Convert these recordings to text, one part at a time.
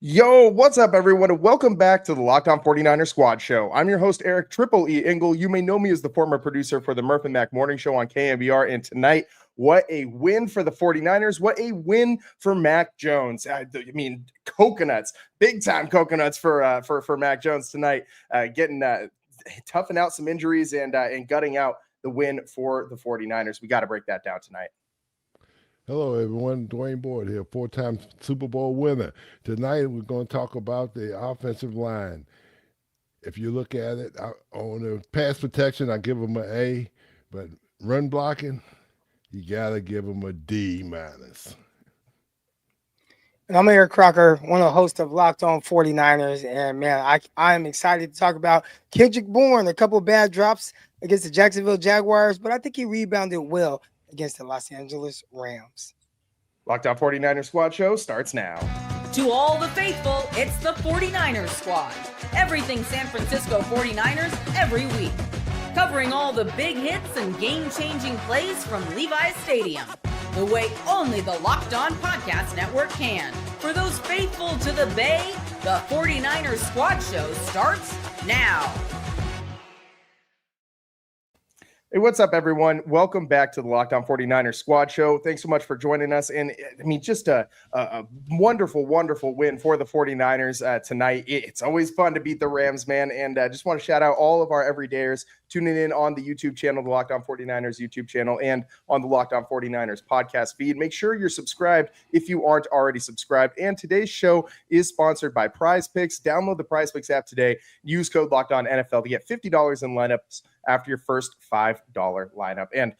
Yo, what's up, everyone, and welcome back to the Locked On 49ers Squad Show. I'm your host, Eric Triple E Engel. You may know me as the former producer for the Murph and Mac Morning Show on KMBR, and tonight, what a win for the 49ers. What a win for Mac Jones. I mean, coconuts, big-time coconuts for Mac Jones tonight, getting toughing out some injuries and gutting out the win for the 49ers. We got to break that down tonight. Hello, everyone. Dwayne Boyd here, four-time Super Bowl winner. Tonight, we're going to talk about the offensive line. If you look at it, on the pass protection, I give them an A, but run blocking, you got to give them a D minus. And I'm Eric Crocker, one of the hosts of Locked On 49ers. And, man, I am excited to talk about Kendrick Bourne, a couple of bad drops against the Jacksonville Jaguars, but I think he rebounded well against the Los Angeles Rams. Locked On 49ers Squad Show starts now. To all the faithful, it's the 49ers Squad. Everything San Francisco 49ers every week. Covering all the big hits and game-changing plays from Levi's Stadium. The way only the Locked On Podcast Network can. For those faithful to the Bay, the 49ers Squad Show starts now. Hey, what's up, everyone? Welcome back to the Locked On 49ers Squad Show. Thanks so much for joining us. And, I mean, just a wonderful, wonderful win for the 49ers tonight. It's always fun to beat the Rams, man. And I just want to shout out all of our everydayers tuning in on the YouTube channel, the Locked On 49ers YouTube channel, and on the Locked On 49ers podcast feed. Make sure you're subscribed if you aren't already subscribed. And today's show is sponsored by PrizePicks. Download the PrizePicks app today. Use code Locked On NFL to get $50 in lineups after your first $5 lineup. And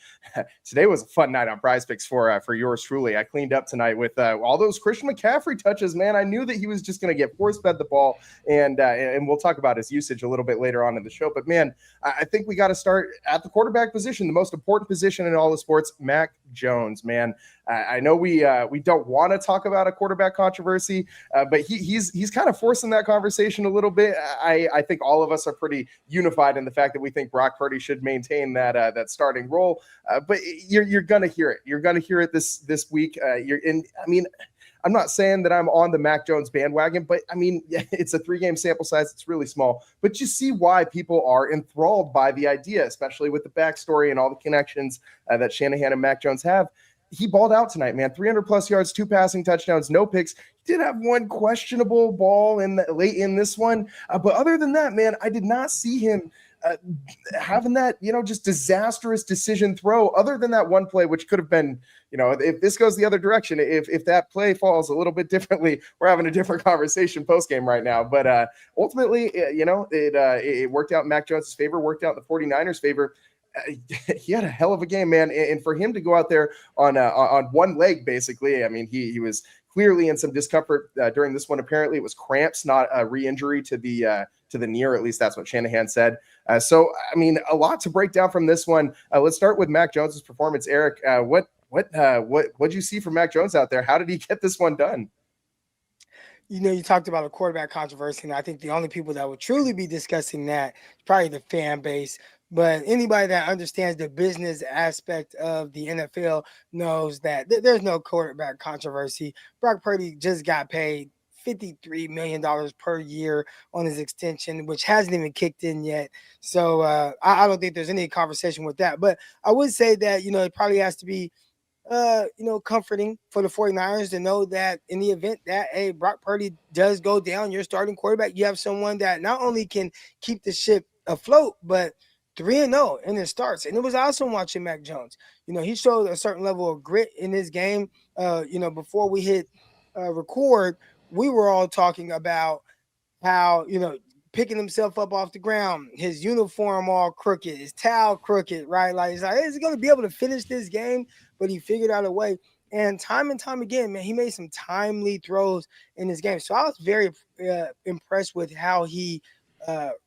today was a fun night on PrizePicks for yours truly. I cleaned up tonight with all those Christian McCaffrey touches, man. I knew that he was just going to get force-fed the ball, and we'll talk about his usage a little bit later on in the show. But, man, I think we got to start at the quarterback position, the most important position in all the sports, Mac Jones, man. I know we don't want to talk about a quarterback controversy, but he's kind of forcing that conversation a little bit. I think all of us are pretty unified in the fact that we think Brock Purdy should maintain that starting role. But you're gonna hear it. You're gonna hear it this week. I'm not saying that I'm on the Mac Jones bandwagon, but I mean, it's a 3-game sample size. It's really small, but you see why people are enthralled by the idea, especially with the backstory and all the connections that Shanahan and Mac Jones have. He balled out tonight, man. 300 plus yards, 2 passing touchdowns, no picks. He did have one questionable ball late in this one. But other than that, man, I did not see him having that, just disastrous decision throw, other than that one play, which could have been, if this goes the other direction, if that play falls a little bit differently, we're having a different conversation post-game right now. But ultimately, it worked out in Mac Jones' favor, worked out in the 49ers' favor. He had a hell of a game, man. And for him to go out there on one leg, basically, I mean, he was clearly in some discomfort during this one. Apparently it was cramps, not a re-injury to the knee, or at least that's what Shanahan said. So, I mean, a lot to break down from this one. Let's start with Mac Jones' performance. Eric, what'd you see from Mac Jones out there? How did he get this one done? You talked about a quarterback controversy, and I think the only people that would truly be discussing that is probably the fan base. But anybody that understands the business aspect of the NFL knows that there's no quarterback controversy. Brock Purdy just got paid $53 million per year on his extension, which hasn't even kicked in yet. So I don't think there's any conversation with that. But I would say that, it probably has to be, comforting for the 49ers to know that in the event that Brock Purdy does go down, your starting quarterback, you have someone that not only can keep the ship afloat, but 3-0 in his starts. And it was awesome watching Mac Jones. He showed a certain level of grit in this game. Before we hit record, we were all talking about how, picking himself up off the ground, his uniform all crooked, his towel crooked, right? Like, he's like, is he going to be able to finish this game? But he figured out a way. And time again, man, he made some timely throws in this game. So I was very impressed with how he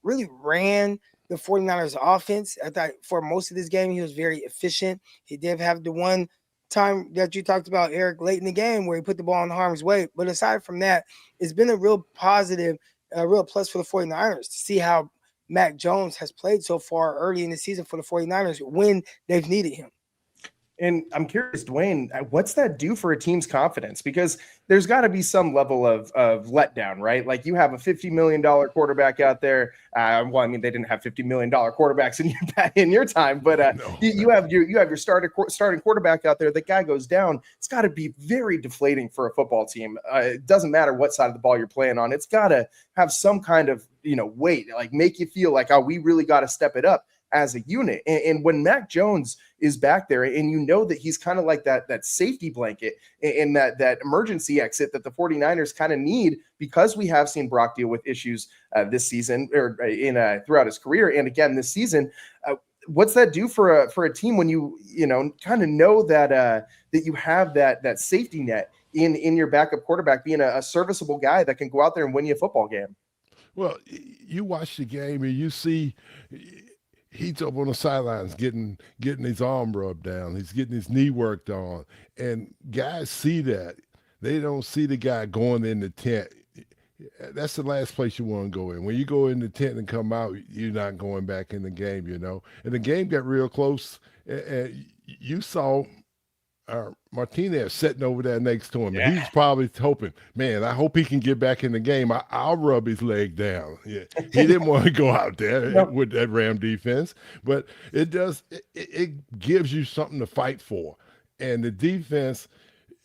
really ran the 49ers offense. I thought for most of this game, he was very efficient. He did have the one time that you talked about, Eric, late in the game where he put the ball in harm's way. But aside from that, it's been a real positive, a real plus for the 49ers to see how Mac Jones has played so far early in the season for the 49ers when they've needed him. And I'm curious, Dwayne, what's that do for a team's confidence? Because there's got to be some level of letdown, right? Like you have a $50 million quarterback out there. Well, I mean, they didn't have $50 million quarterbacks in your time, but you have your starting quarterback out there. The guy goes down. It's got to be very deflating for a football team. It doesn't matter what side of the ball you're playing on. It's got to have some kind of weight, like make you feel like, oh, we really got to step it up as a unit. And when Mac Jones is back there, and that he's kind of like that safety blanket and that emergency exit that the 49ers kind of need, because we have seen Brock deal with issues this season or throughout his career, and again this season. What's that do for a team when you kind of know that you have that safety net in your backup quarterback being a serviceable guy that can go out there and win you a football game? Well, you watch the game and you see he's up on the sidelines getting his arm rubbed down. He's getting his knee worked on. And guys see that. They don't see the guy going in the tent. That's the last place you want to go in. When you go in the tent and come out, you're not going back in the game, And the game got real close. And you saw Martinez sitting over there next to him. Yeah. And he's probably hoping, man, I hope he can get back in the game. I'll rub his leg down. Yeah. He didn't want to go out there with that Ram defense, but it gives you something to fight for. And the defense,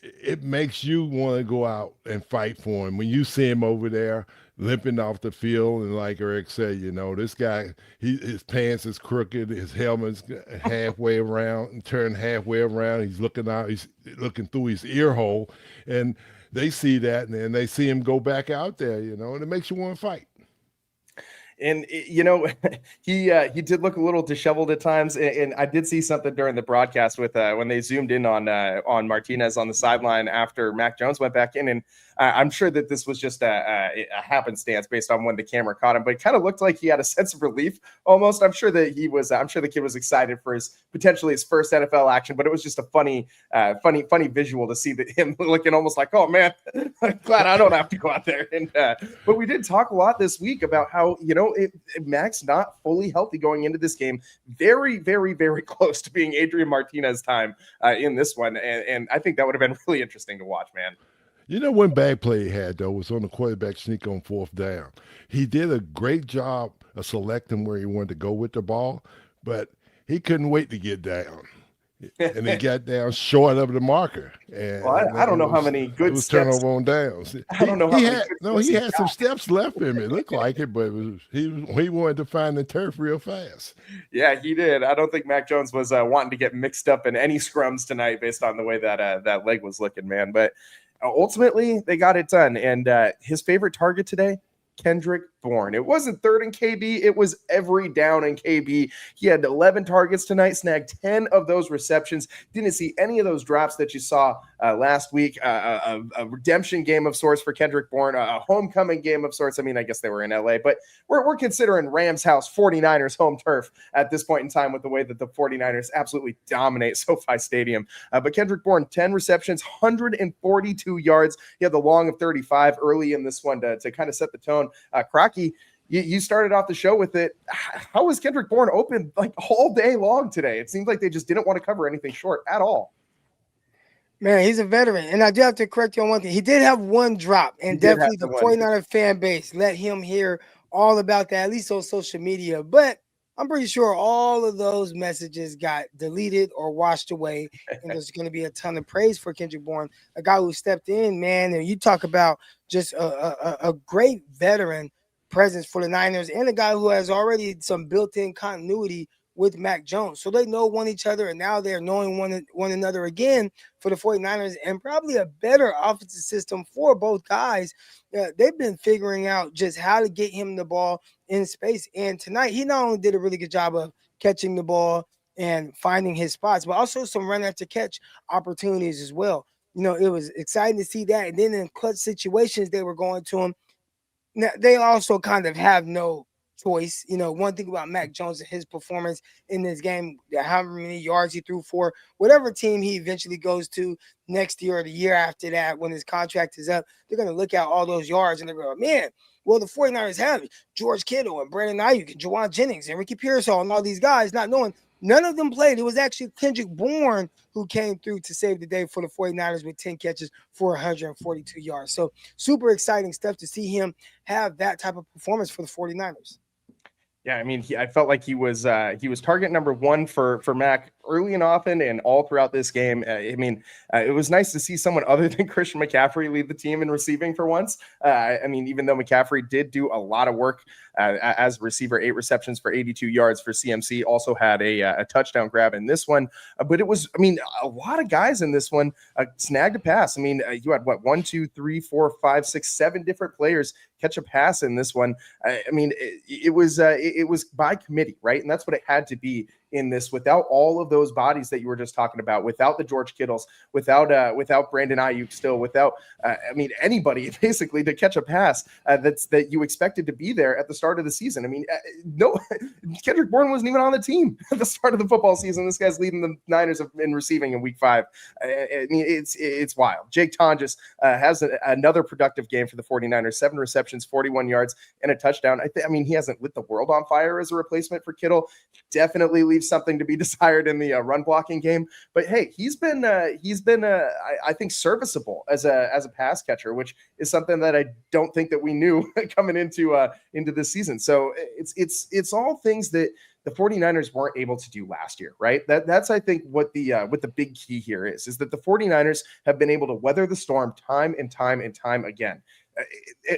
it makes you want to go out and fight for him. When you see him over there limping off the field, and like Eric said, this guy, his pants is crooked, his helmet's halfway around and turned halfway around. He's looking out, he's looking through his ear hole, and they see that, and then they see him go back out there, and it makes you want to fight. And he did look a little disheveled at times, and I did see something during the broadcast with when they zoomed in on Martinez on the sideline after Mac Jones went back in, and I'm sure that this was just a happenstance based on when the camera caught him, but it kind of looked like he had a sense of relief almost. I'm sure the kid was excited for potentially his first NFL action, but it was just a funny visual to see him looking almost like, oh man, I'm glad I don't have to go out there. And but we did talk a lot this week about how Mac's not fully healthy going into this game. Very, very, very close to being Adrian Martinez time in this one, and I think that would have been really interesting to watch, man. One bad play he had, though, was on the quarterback sneak on fourth down. He did a great job of selecting where he wanted to go with the ball, but he couldn't wait to get down. And he got down short of the marker. And I don't know how many good steps. Turnover on downs. I don't know how he had some steps left in him. It looked like it, but he wanted to find the turf real fast. Yeah, he did. I don't think Mac Jones was wanting to get mixed up in any scrums tonight based on the way that leg was looking, man. But ultimately, they got it done. And his favorite target today, Kendrick Bourne. It wasn't third and KB. It was every down in KB. He had 11 targets tonight, snagged 10 of those receptions. Didn't see any of those drops that you saw last week. A redemption game of sorts for Kendrick Bourne, a homecoming game of sorts. I mean, I guess they were in LA, but we're considering Rams house 49ers home turf at this point in time with the way that the 49ers absolutely dominate SoFi Stadium. But Kendrick Bourne, 10 receptions, 142 yards. He had the long of 35 early in this one to kind of set the tone. Crocky, you started off the show with it. How was Kendrick Bourne open like all day long today? It seemed like they just didn't want to cover anything short at all. Man, he's a veteran. And I do have to correct you on one thing. He did have one drop, and definitely the 49er fan base let him hear all about that, at least on social media. But I'm pretty sure all of those messages got deleted or washed away, and there's going to be a ton of praise for Kendrick Bourne, a guy who stepped in, man. And you talk about just a great veteran presence for the Niners, and a guy who has already some built-in continuity with Mac Jones. So they know one each other, and now they're knowing one another again for the 49ers, and probably a better offensive system for both guys. They've been figuring out just how to get him the ball in space. And tonight, he not only did a really good job of catching the ball and finding his spots, but also some run after catch opportunities as well. It was exciting to see that. And then in clutch situations, they were going to him. Now, they also kind of have no choice. One thing about Mac Jones and his performance in this game, however many yards he threw for whatever team he eventually goes to next year or the year after that, when his contract is up, they're going to look at all those yards and they're going, man, well, the 49ers have George Kittle and Brandon Ayuk and Juwan Jennings and Ricky Pearsall and all these guys, not knowing None of them played. It was actually Kendrick Bourne who came through to save the day for the 49ers with 10 catches for 142 yards. So super exciting stuff to see him have that type of performance for the 49ers. Yeah, I mean, I felt like he was target number one for Mac early and often and all throughout this game. It was nice to see someone other than Christian McCaffrey lead the team in receiving for once. Even though McCaffrey did do a lot of work as a receiver, 8 receptions for 82 yards for CMC, also had a touchdown grab in this one. But it was, a lot of guys in this one snagged a pass. You had 1, 2, 3, 4, 5, 6, 7 different players catch a pass in this one. It was by committee, right? And that's what it had to be in this, without all of those bodies that you were just talking about, without the George Kittles, without Brandon Ayuk, still without anybody basically to catch a pass that you expected to be there at the start of the season. No, Kendrick Bourne wasn't even on the team at the start of the football season. This guy's leading the Niners in receiving in week 5. It's wild. Jake Tonjes has another productive game for the 49ers, 7 receptions, 41 yards, and a touchdown. He hasn't lit the world on fire as a replacement for Kittle. Definitely leaves something to be desired in the run blocking game. But hey, he's been I think serviceable as a pass catcher, which is something that I don't think that we knew coming into this season. So it's all things that the 49ers weren't able to do last year, right? That's I think what the big key here is that the 49ers have been able to weather the storm time and time and time again.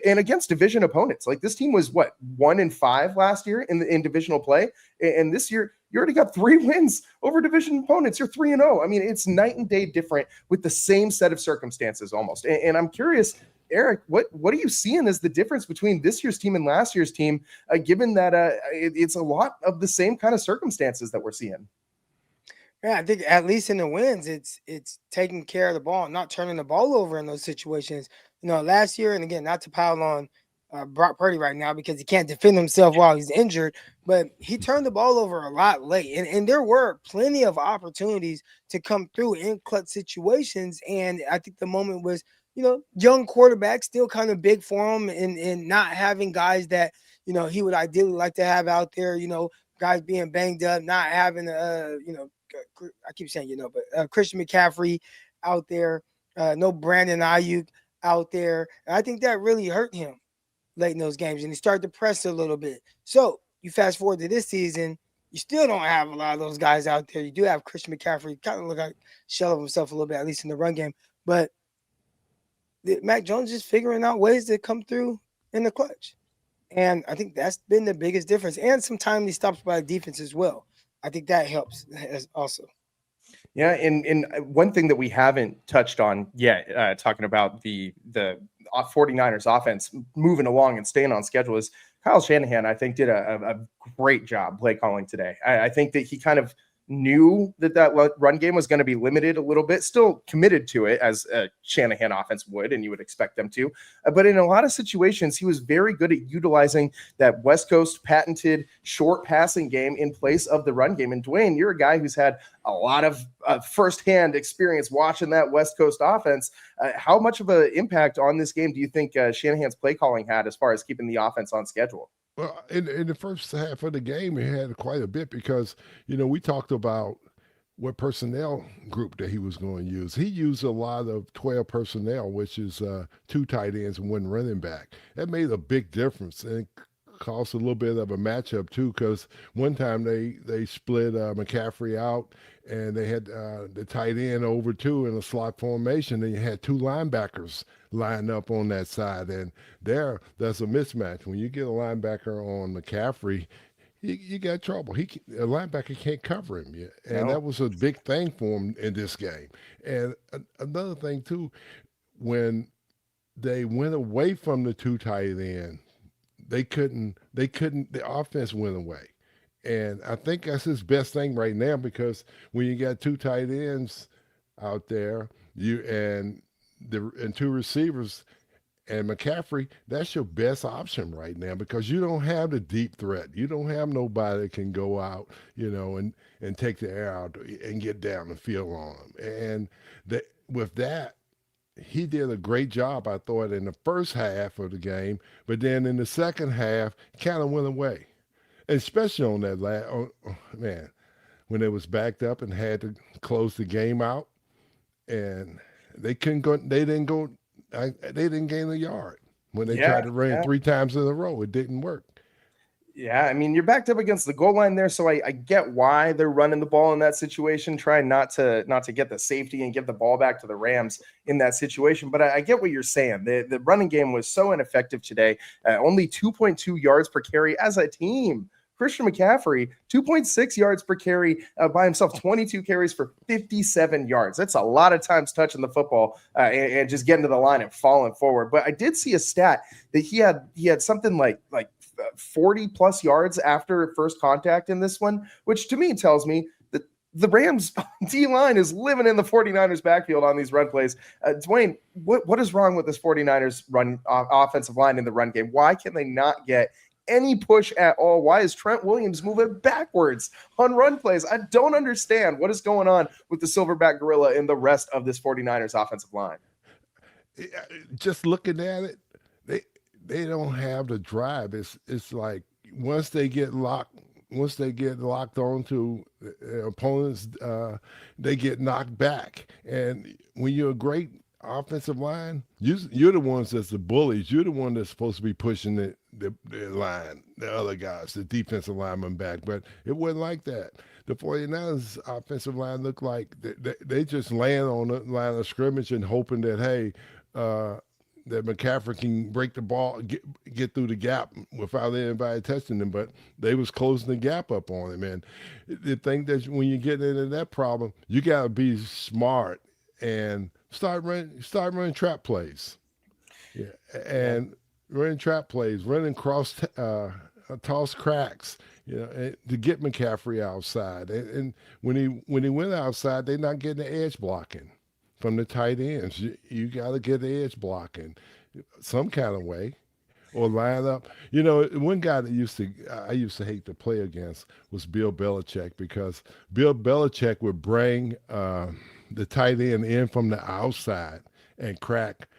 And against division opponents. Like, this team was 1-5 last year in divisional play, and this year you already got 3 wins over division opponents. You're 3-0. It's night and day different with the same set of circumstances almost. And I'm curious, Eric, what are you seeing as the difference between this year's team and last year's team, given that it's a lot of the same kind of circumstances that we're seeing? Yeah, I think at least in the wins, it's taking care of the ball, not turning the ball over in those situations. Last year, and again, not to pile on Brock Purdy right now because he can't defend himself while he's injured, but he turned the ball over a lot late. And there were plenty of opportunities to come through in clutch situations. And I think the moment was, young quarterback, still kind of big for him, and not having guys that, he would ideally like to have out there, guys being banged up, not having, I keep saying, but Christian McCaffrey out there, no Brandon Ayuk out there. And I think that really hurt him late in those games, and he started to press a little bit. So you fast forward to this season, you still don't have a lot of those guys out there. You do have Christian McCaffrey, kind of look like a shell of himself a little bit, at least in the run game. But Mac Jones is figuring out ways to come through in the clutch. And I think that's been the biggest difference. And some timely stops by the defense as well. I think that helps also. Yeah, and one thing that we haven't touched on yet, talking about the 49ers offense moving along and staying on schedule, is Kyle Shanahan, I think, did a great job play calling today. I think that he kind of knew that run game was going to be limited a little bit, still committed to it as a Shanahan offense would, and you would expect them to. But in a lot of situations, he was very good at utilizing that West Coast patented short passing game in place of the run game. And Dwayne, you're a guy who's had a lot of firsthand experience watching that West Coast offense. How much of an impact on this game do you think Shanahan's play calling had as far as keeping the offense on schedule? Well, in the first half of the game, he had quite a bit because, we talked about what personnel group that he was going to use. He used a lot of 12 personnel, which is 2 tight ends and 1 running back. That made a big difference and caused a little bit of a matchup, too, because one time they split McCaffrey out and they had the tight end over, too, in a slot formation. And you had 2 linebackers lined up on that side, and that's a mismatch. When you get a linebacker on McCaffrey, you got trouble. A linebacker can't cover him yet, and that was a big thing for him in this game. And another thing too, when they went away from the 2 tight end, they couldn't. The offense went away, and I think that's his best thing right now because when you got 2 tight ends out there, and 2 receivers and McCaffrey, that's your best option right now because you don't have the deep threat. You don't have nobody that can go out, and take the air out and get down the field on them. And with that, he did a great job, I thought, in the first half of the game, but then in the second half, kind of went away, especially on that man. when it was backed up and had to close the game out, and they couldn't go. They didn't go. They didn't gain a yard when they tried to run 3 times in a row. It didn't work. Yeah, I mean, you're backed up against the goal line there, so I get why they're running the ball in that situation, trying not to get the safety and give the ball back to the Rams in that situation. But I get what you're saying. The running game was so ineffective today. Only 2.2 yards per carry as a team. Christian McCaffrey, 2.6 yards per carry by himself, 22 carries for 57 yards. That's a lot of times touching the football and just getting to the line and falling forward. But I did see a stat that he had something like 40 plus yards after first contact in this one, which to me tells me that the Rams D-line is living in the 49ers backfield on these run plays. Dwayne, what is wrong with this 49ers run offensive line in the run game? Why can they not get any push at all? Why is Trent Williams moving backwards on run plays? I don't understand what is going on with the Silverback Gorilla and the rest of this 49ers offensive line. Just looking at it, they don't have the drive. It's like once they get locked on to opponents, they get knocked back. And when you're a great offensive line, you're the ones that's the bullies. You're the one that's supposed to be pushing the line, the other guys, the defensive lineman back. But it wasn't like that. The 49ers offensive line looked like they just land on the line of scrimmage and hoping that, hey, that McCaffrey can break the ball, get through the gap without anybody touching them, but they was closing the gap up on him. And the thing that when you get into that problem, you got to be smart and start running trap plays. Yeah, and running trap plays, running cross toss cracks, to get McCaffrey outside. And when he went outside, they're not getting the edge blocking from the tight ends. You got to get edge blocking some kind of way or line up. One guy that I used to hate to play against was Bill Belichick, because Bill Belichick would bring the tight end in from the outside and crack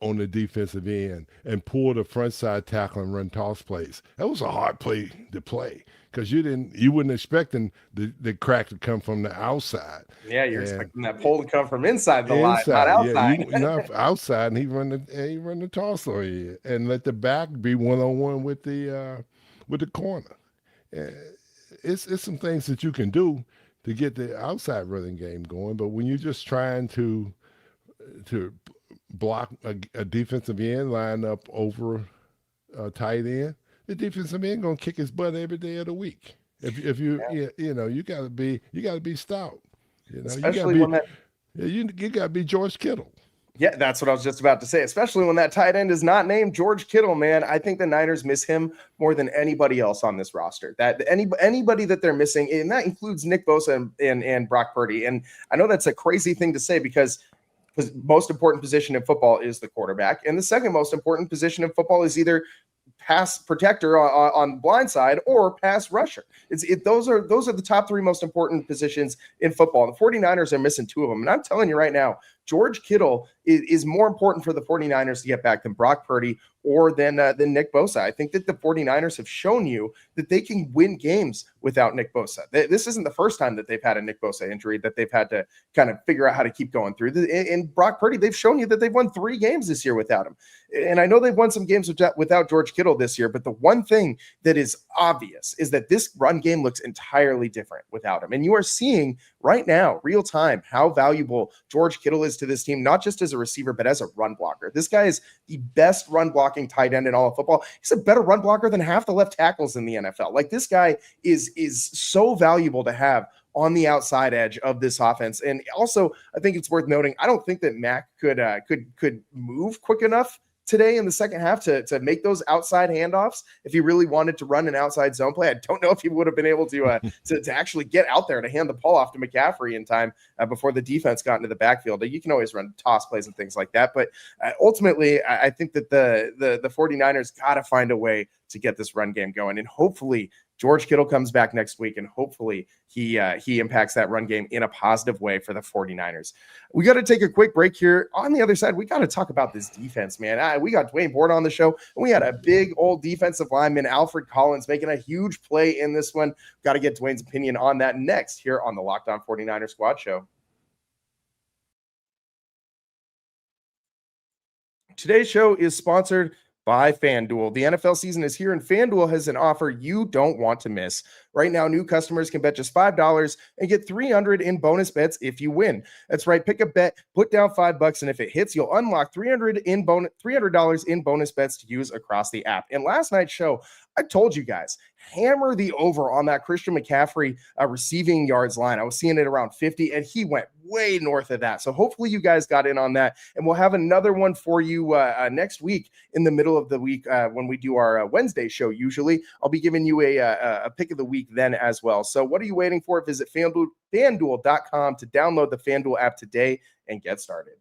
on the defensive end and pull the front side tackle and run toss plays. That was a hard play to play because you wouldn't expecting the crack to come from the outside. Yeah, you're expecting that pull to come from inside the line, not outside. Yeah, not outside, and he run the toss on you and let the back be one-on-one with the corner. It's some things that you can do to get the outside running game going, but when you're just trying to block a defensive end, line up over a tight end, the defensive end gonna kick his butt every day of the week. If you gotta be stout. Especially when you gotta be George Kittle. Yeah, that's what I was just about to say. Especially when that tight end is not named George Kittle, man. I think the Niners miss him more than anybody else on this roster. That anybody that they're missing, and that includes Nick Bosa and Brock Purdy. And I know that's a crazy thing to say because the most important position in football is the quarterback, and the second most important position in football is either pass protector on the blind side or pass rusher. Those are the top 3 most important positions in football. The 49ers are missing 2 of them. And I'm telling you right now, George Kittle is more important for the 49ers to get back than Brock Purdy or than Nick Bosa. I think that the 49ers have shown you that they can win games without Nick Bosa. This isn't the first time that they've had a Nick Bosa injury that they've had to kind of figure out how to keep going through. And Brock Purdy, they've shown you that they've won 3 games this year without him. And I know they've won some games without George Kittle this year, but the one thing that is obvious is that this run game looks entirely different without him. And you are seeing right now, real time, how valuable George Kittle is to this team, not just as a receiver, but as a run blocker. This guy is the best run blocking tight end in all of football. He's a better run blocker than half the left tackles in the NFL. Like, this guy is so valuable to have on the outside edge of this offense. And also, I think it's worth noting, I don't think that Mac could move quick enough today in the second half to make those outside handoffs. If he really wanted to run an outside zone play, I don't know if he would have been able to actually get out there to hand the ball off to McCaffrey in time before the defense got into the backfield. You can always run toss plays and things like that. But ultimately, I think that the 49ers got to find a way to get this run game going. And hopefully George Kittle comes back next week, and hopefully he impacts that run game in a positive way for the 49ers. We got to take a quick break here. On the other side, we got to talk about this defense, man. We got Dwayne Board on the show, and we had a big old defensive lineman, Alfred Collins, making a huge play in this one. Got to get Dwayne's opinion on that next here on the Locked On 49ers Squad Show. Today's show is sponsored by FanDuel. The NFL season is here, and FanDuel has an offer you don't want to miss. Right now, new customers can bet just $5 and get $300 in bonus bets if you win. That's right. Pick a bet, put down $5, and if it hits, you'll unlock $300 in bonus bets to use across the app. In last night's show, I told you guys, hammer the over on that Christian McCaffrey receiving yards line. I was seeing it around 50, and he went way north of that. So hopefully you guys got in on that, and we'll have another one for you next week in the middle of the week when we do our Wednesday show. Usually I'll be giving you a pick of the week then as well. So what are you waiting for? Visit FanDuel.com to download the FanDuel app today and get started.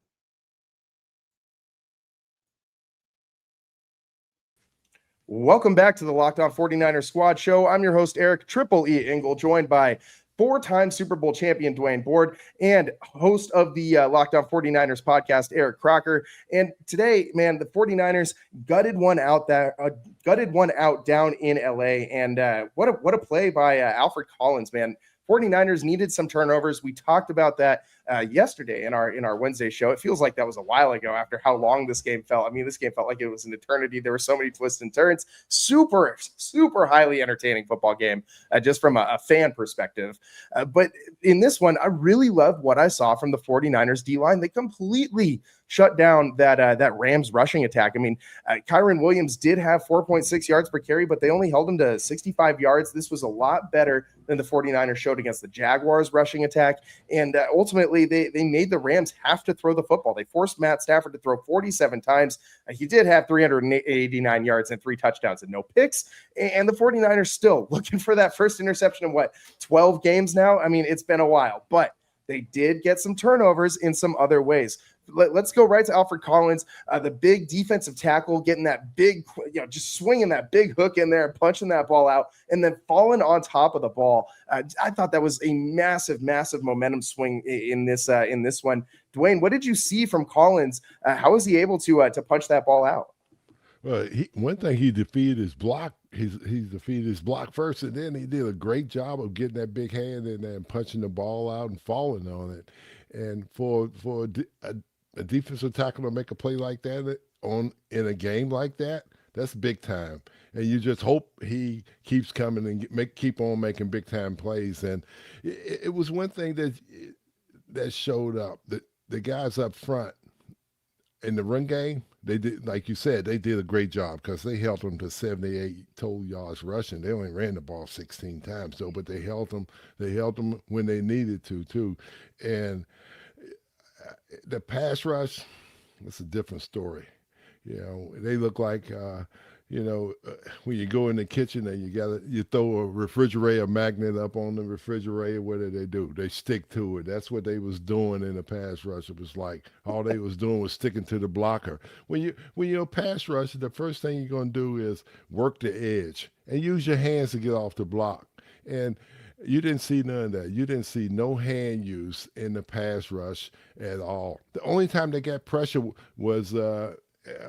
Welcome back to the Locked On 49ers Squad Show. I'm your host, Eric Triple E Engel, joined by four-time Super Bowl champion Dwayne Board and host of the Locked On 49ers podcast, Eric Crocker. And today, man, the 49ers gutted one out down in LA. And what a play by Alfred Collins, man. 49ers needed some turnovers. We talked about that yesterday in our Wednesday show. It feels like that was a while ago after how long this game felt. I mean, this game felt like it was an eternity. There were so many twists and turns. Super, super highly entertaining football game, just from a fan perspective. But in this one, I really loved what I saw from the 49ers D-line. They completely shut down that Rams rushing attack. I mean, Kyron Williams did have 4.6 yards per carry, but they only held him to 65 yards. This was a lot better than the 49ers showed against the Jaguars rushing attack. And ultimately, they made the Rams have to throw the football. They forced Matt Stafford to throw 47 times. He did have 389 yards and 3 touchdowns and no picks. And the 49ers still looking for that first interception in 12 games now? I mean, it's been a while, but they did get some turnovers in some other ways. Let's go right to Alfred Collins, the big defensive tackle, getting that big, just swinging that big hook in there, punching that ball out, and then falling on top of the ball. I thought that was a massive, massive momentum swing in this one. Dwayne, what did you see from Collins? How was he able to punch that ball out? Well, one thing, he defeated his block. He defeated his block first, and then he did a great job of getting that big hand in there and punching the ball out and falling on it. And for a defensive tackle to make a play like that in a game like that, that's big time. And you just hope he keeps coming and keep on making big time plays. And it was one thing that showed up, that the guys up front in the run game, they did, like you said, they did a great job because they held them to 78 total yards rushing. They only ran the ball 16 times though, but they held them when they needed to too. And the pass rush, that's a different story. They look like, when you go in the kitchen and you throw a refrigerator magnet up on the refrigerator, what do? They stick to it. That's what they was doing in the pass rush. It was like all they was doing was sticking to the blocker. When you're a pass rusher, the first thing you're going to do is work the edge and use your hands to get off the block. And you didn't see none of that. You didn't see no hand use in the pass rush at all. The only time they got pressure was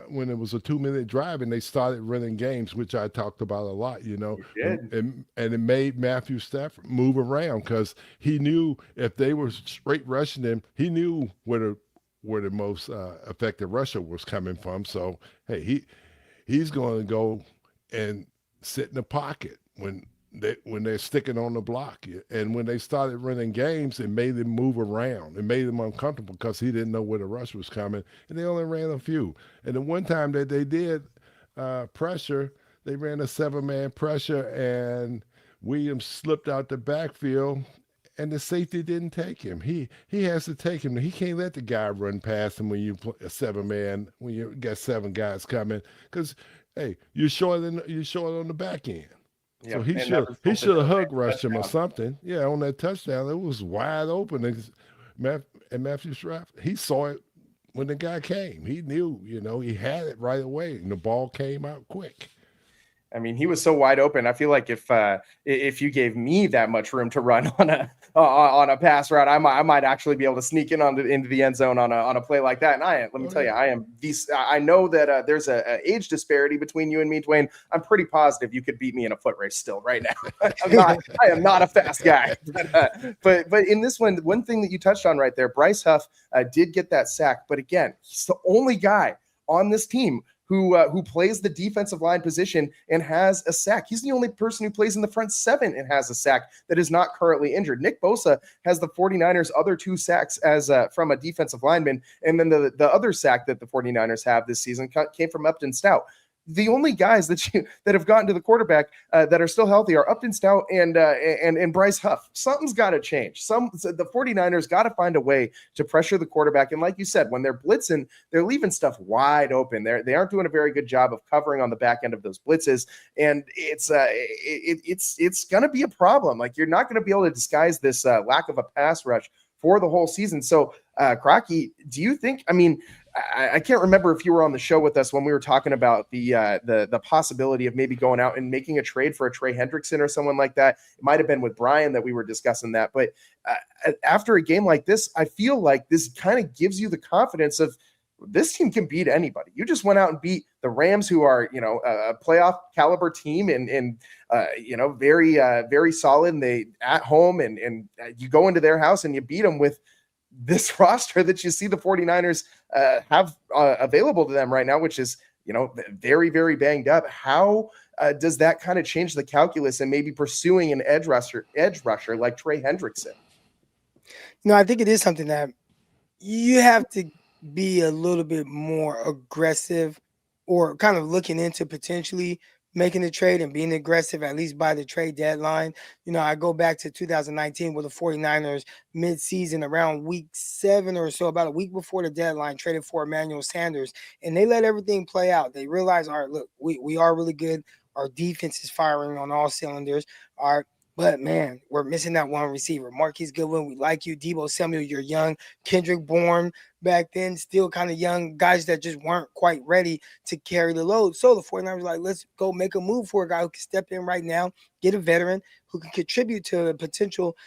when it was a 2-minute drive and they started running games, which I talked about a lot, and it made Matthew Stafford move around because he knew if they were straight rushing him, he knew where the most effective rusher was coming from. So, hey, he's going to go and sit in the pocket when they're sticking on the block. And when they started running games, it made him move around. It made him uncomfortable because he didn't know where the rush was coming, and they only ran a few. And the one time that they did pressure, they ran a 7-man pressure, and Williams slipped out the backfield, and the safety didn't take him. He has to take him. He can't let the guy run past him when you play a 7-man, when you got 7 guys coming, because, hey, you're short on the back end. So he should have hug rushed him or something. Yeah, on that touchdown, it was wide open. And Matthew Stafford, he saw it when the guy came. He knew, he had it right away, and the ball came out quick. I mean, he was so wide open. I feel like if you gave me that much room to run on a pass route, I might actually be able to sneak in into the end zone on a play like that. And let me tell you, I know that there's a age disparity between you and me, Dwayne. I'm pretty positive you could beat me in a foot race still right now. I am not a fast guy, but in this one thing that you touched on right there, Bryce Huff did get that sack, but again, he's the only guy on this team who plays the defensive line position and has a sack. He's the only person who plays in the front seven and has a sack that is not currently injured. Nick Bosa has the 49ers' other 2 sacks as from a defensive lineman, and then the other sack that the 49ers have this season came from Upton Stout. The only guys that have gotten to the quarterback that are still healthy are Upton Stout and Bryce Huff. Something's got to change. The 49ers got to find a way to pressure the quarterback. And like you said, when they're blitzing, they're leaving stuff wide open. They aren't doing a very good job of covering on the back end of those blitzes, and it's going to be a problem. Like, you're not going to be able to disguise this lack of a pass rush for the whole season. So, Crocky, do you think? I mean, I can't remember if you were on the show with us when we were talking about the possibility of maybe going out and making a trade for a Trey Hendrickson or someone like that. It might have been with Brian that we were discussing that. But after a game like this, I feel like this kind of gives you the confidence of this team can beat anybody. You just went out and beat the Rams, who are, a playoff caliber team and very, very solid. And they at home and you go into their house and you beat them with this roster that you see the 49ers have available to them right now, which is, very, very banged up. How does that kind of change the calculus and maybe pursuing an edge rusher like Trey Hendrickson? I think it is something that you have to be a little bit more aggressive, or kind of looking into potentially making a trade and being aggressive, at least by the trade deadline. I go back to 2019 with the 49ers mid-season around week 7 or so, about a week before the deadline, traded for Emmanuel Sanders, and they let everything play out. They realized, all right, look, we are really good. Our defense is firing on all cylinders. All right. But, man, we're missing that one receiver. Marquise Goodwin, we like you. Debo Samuel, you're young. Kendrick Bourne back then, still kind of young. Guys that just weren't quite ready to carry the load. So the 49ers were like, let's go make a move for a guy who can step in right now, get a veteran who can contribute to a potential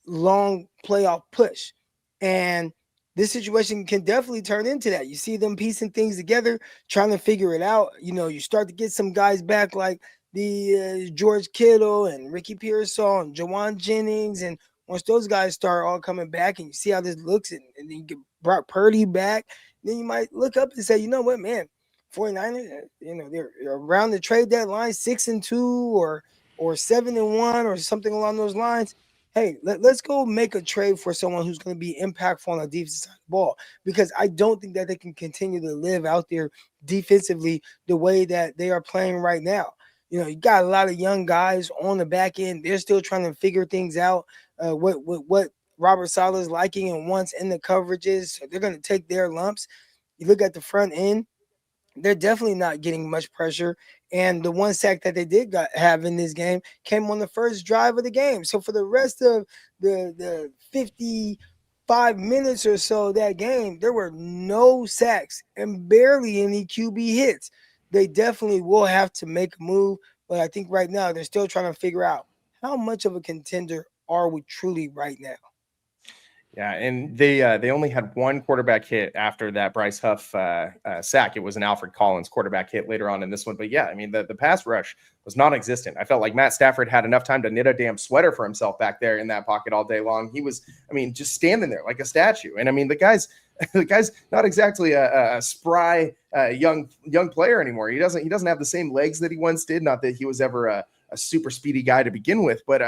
long playoff push. And this situation can definitely turn into that. You see them piecing things together, trying to figure it out. You start to get some guys back like the George Kittle and Ricky Pearsall and Jawan Jennings, and once those guys start all coming back and you see how this looks, and then you get Brock Purdy back, then you might look up and say, you know what, man, 49ers, they're around the trade deadline 6-2 or 7-1 or something along those lines. Hey, let's go make a trade for someone who's going to be impactful on the defensive side of the ball, because I don't think that they can continue to live out there defensively the way that they are playing right now. You got a lot of young guys on the back end. They're still trying to figure things out, what Robert Saleh's liking and wants in the coverages. So they're going to take their lumps. You look at the front end, they're definitely not getting much pressure. And the one sack that they did have in this game came on the first drive of the game. So for the rest of the 55 minutes or so of that game, there were no sacks and barely any QB hits. They definitely will have to make a move, but I think right now they're still trying to figure out how much of a contender are we truly right now. Yeah, and they only had one quarterback hit after that Bryce Huff sack. It was an Alfred Collins quarterback hit later on in this one. But yeah, I mean, the pass rush was non-existent. I felt like Matt Stafford had enough time to knit a damn sweater for himself back there in that pocket all day long. He was, just standing there like a statue. And the guy's not exactly a spry young player anymore. He doesn't have the same legs that he once did. Not that he was ever a super speedy guy to begin with, but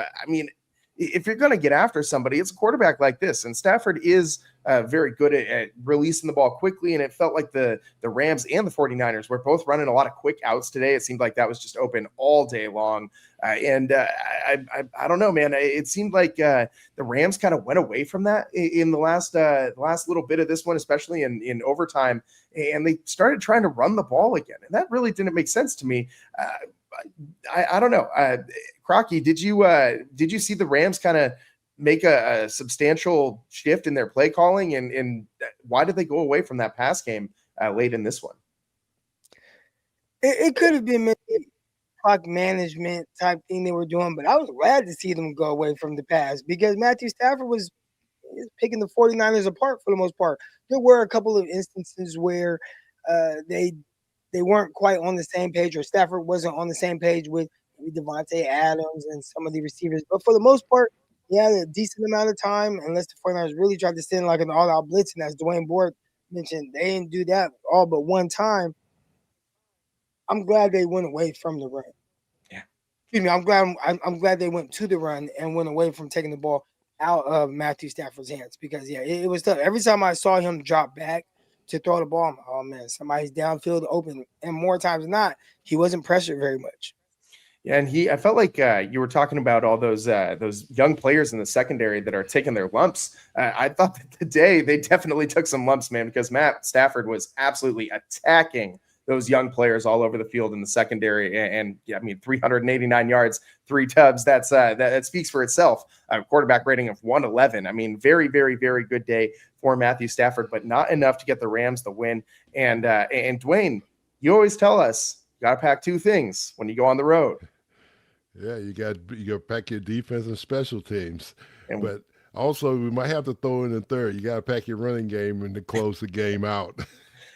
if you're going to get after somebody, it's a quarterback like this. And Stafford is very good at releasing the ball quickly. And it felt like the Rams and the 49ers were both running a lot of quick outs today. It seemed like that was just open all day long. I don't know, man. It seemed like the Rams kind of went away from that in the last little bit of this one, especially in overtime. And they started trying to run the ball again. And that really didn't make sense to me. I don't know. Crocky, did you see the Rams kind of make a substantial shift in their play calling, and why did they go away from that pass game late in this one? It could have been maybe clock management type thing they were doing, but I was glad to see them go away from the pass because Matthew Stafford was picking the 49ers apart for the most part. There were a couple of instances where they weren't quite on the same page, or Stafford wasn't on the same page with maybe Devontae Adams and some of the receivers. But for the most part, he had a decent amount of time, unless the 49ers really tried to send like an all-out blitz. And as Dwayne Board mentioned, they didn't do that all but one time. I'm glad they went away from the run. Yeah. Excuse me. I'm glad they went to the run and went away from taking the ball out of Matthew Stafford's hands because it was tough. Every time I saw him drop back to throw the ball, I'm like, oh man, somebody's downfield open. And more times than not, he wasn't pressured very much. Yeah, and I felt like you were talking about all those young players in the secondary that are taking their lumps. I thought that today they definitely took some lumps, man, because Matt Stafford was absolutely attacking those young players all over the field in the secondary. And yeah, I mean, 389 yards, 3 tubs. That speaks for itself. A quarterback rating of 111. I mean, very, very, very good day for Matthew Stafford, but not enough to get the Rams the win. And Dwayne, you always tell us you got to pack 2 things when you go on the road. Yeah, you got to pack your defense and special teams. But also, we might have to throw in a third. You got to pack your running game and to close the game out.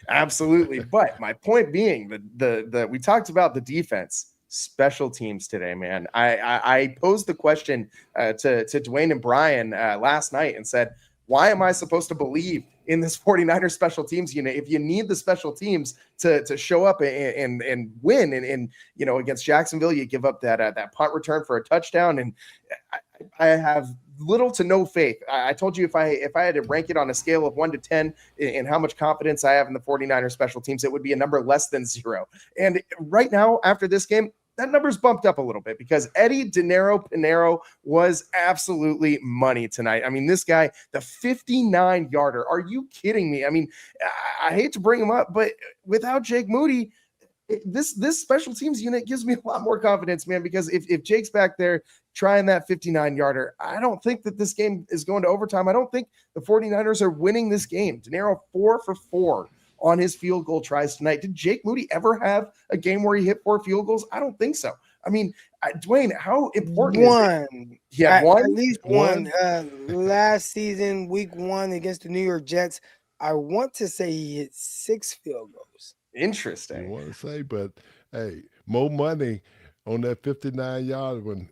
Absolutely. But my point being that we talked about the defense, special teams today, man. I posed the question to Dwayne and Brian last night and said, why am I supposed to believe in this 49ers special teams unit if you need the special teams to show up and win? And against Jacksonville, you give up that punt return for a touchdown. And I have little to no faith. I told you if I had to rank it on a scale of 1 to 10 in how much confidence I have in the 49ers special teams, it would be a number less than 0. And right now, after this game, that number's bumped up a little bit because Eddie Pinero was absolutely money tonight. I mean, this guy, the 59-yarder, are you kidding me? I mean, I hate to bring him up, but without Jake Moody, this special teams unit gives me a lot more confidence, man, because if Jake's back there trying that 59-yarder, I don't think that this game is going to overtime. I don't think the 49ers are winning this game. Dinero 4 for 4 on his field goal tries tonight. Did Jake Moody ever have a game where he hit 4 field goals? I don't think so. I mean, Dwayne, how important is it? He had one? At least one. Last season, week 1 against the New York Jets, I want to say he hit 6 field goals. Interesting. I want to say, but hey, Mo Money on that 59-yard when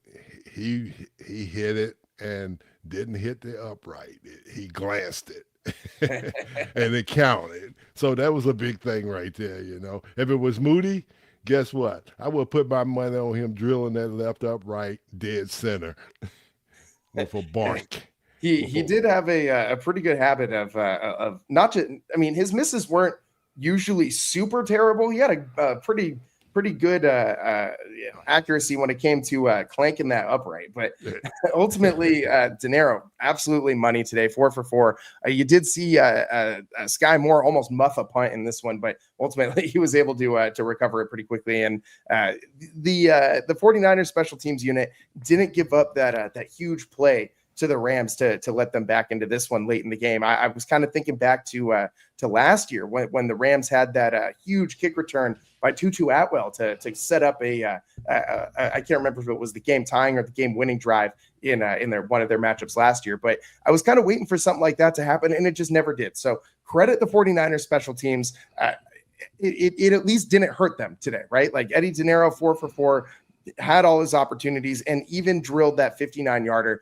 he hit it and didn't hit the upright. He glanced it. And it counted. So that was a big thing right there, If it was Moody, guess what? I would put my money on him drilling that left upright dead center with a bark. He did have a pretty good habit of not just, I mean, his misses weren't usually super terrible. He had a pretty good accuracy when it came to clanking that upright. But ultimately, Dinero, absolutely money today, 4 for 4. You did see Sky Moore almost muff a punt in this one, but ultimately he was able to recover it pretty quickly. And the 49ers special teams unit didn't give up that huge play to the Rams to let them back into this one late in the game. I was kind of thinking back to last year when the Rams had that huge kick return by Tutu Atwell to set up I can't remember if it was the game tying or the game winning drive in one of their matchups last year, but I was kind of waiting for something like that to happen and it just never did. So credit the 49ers special teams. It at least didn't hurt them today, right? Like Eddie Dinero, 4 for 4, had all his opportunities and even drilled that 59-yarder.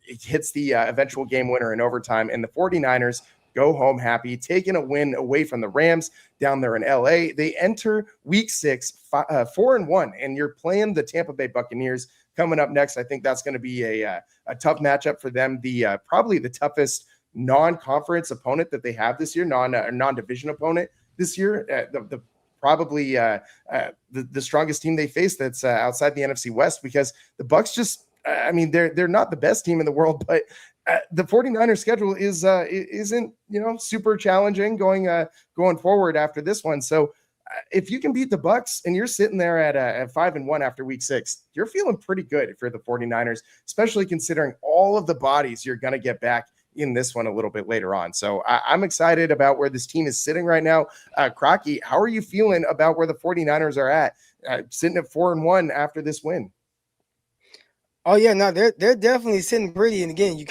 It hits the eventual game winner in overtime, and the 49ers go home happy, taking a win away from the Rams down there in LA. They enter week 6, 4-1, and you're playing the Tampa Bay Buccaneers coming up next. I think that's going to be a tough matchup for them. Probably the toughest non-conference opponent that they have this year, non-division opponent this year. Probably the strongest team they face that's outside the NFC West, because the Bucs just, I mean, they're not the best team in the world, but the 49ers schedule isn't super challenging going forward after this one. So if you can beat the Bucs and you're sitting there at 5-1 after week 6, you're feeling pretty good if you're the 49ers, especially considering all of the bodies you're going to get back in this one a little bit later on. So I'm excited about where this team is sitting right now. Crocky, how are you feeling about where the 49ers are at, sitting at 4-1 after this win? Oh yeah, no, they're definitely sitting pretty. And again, you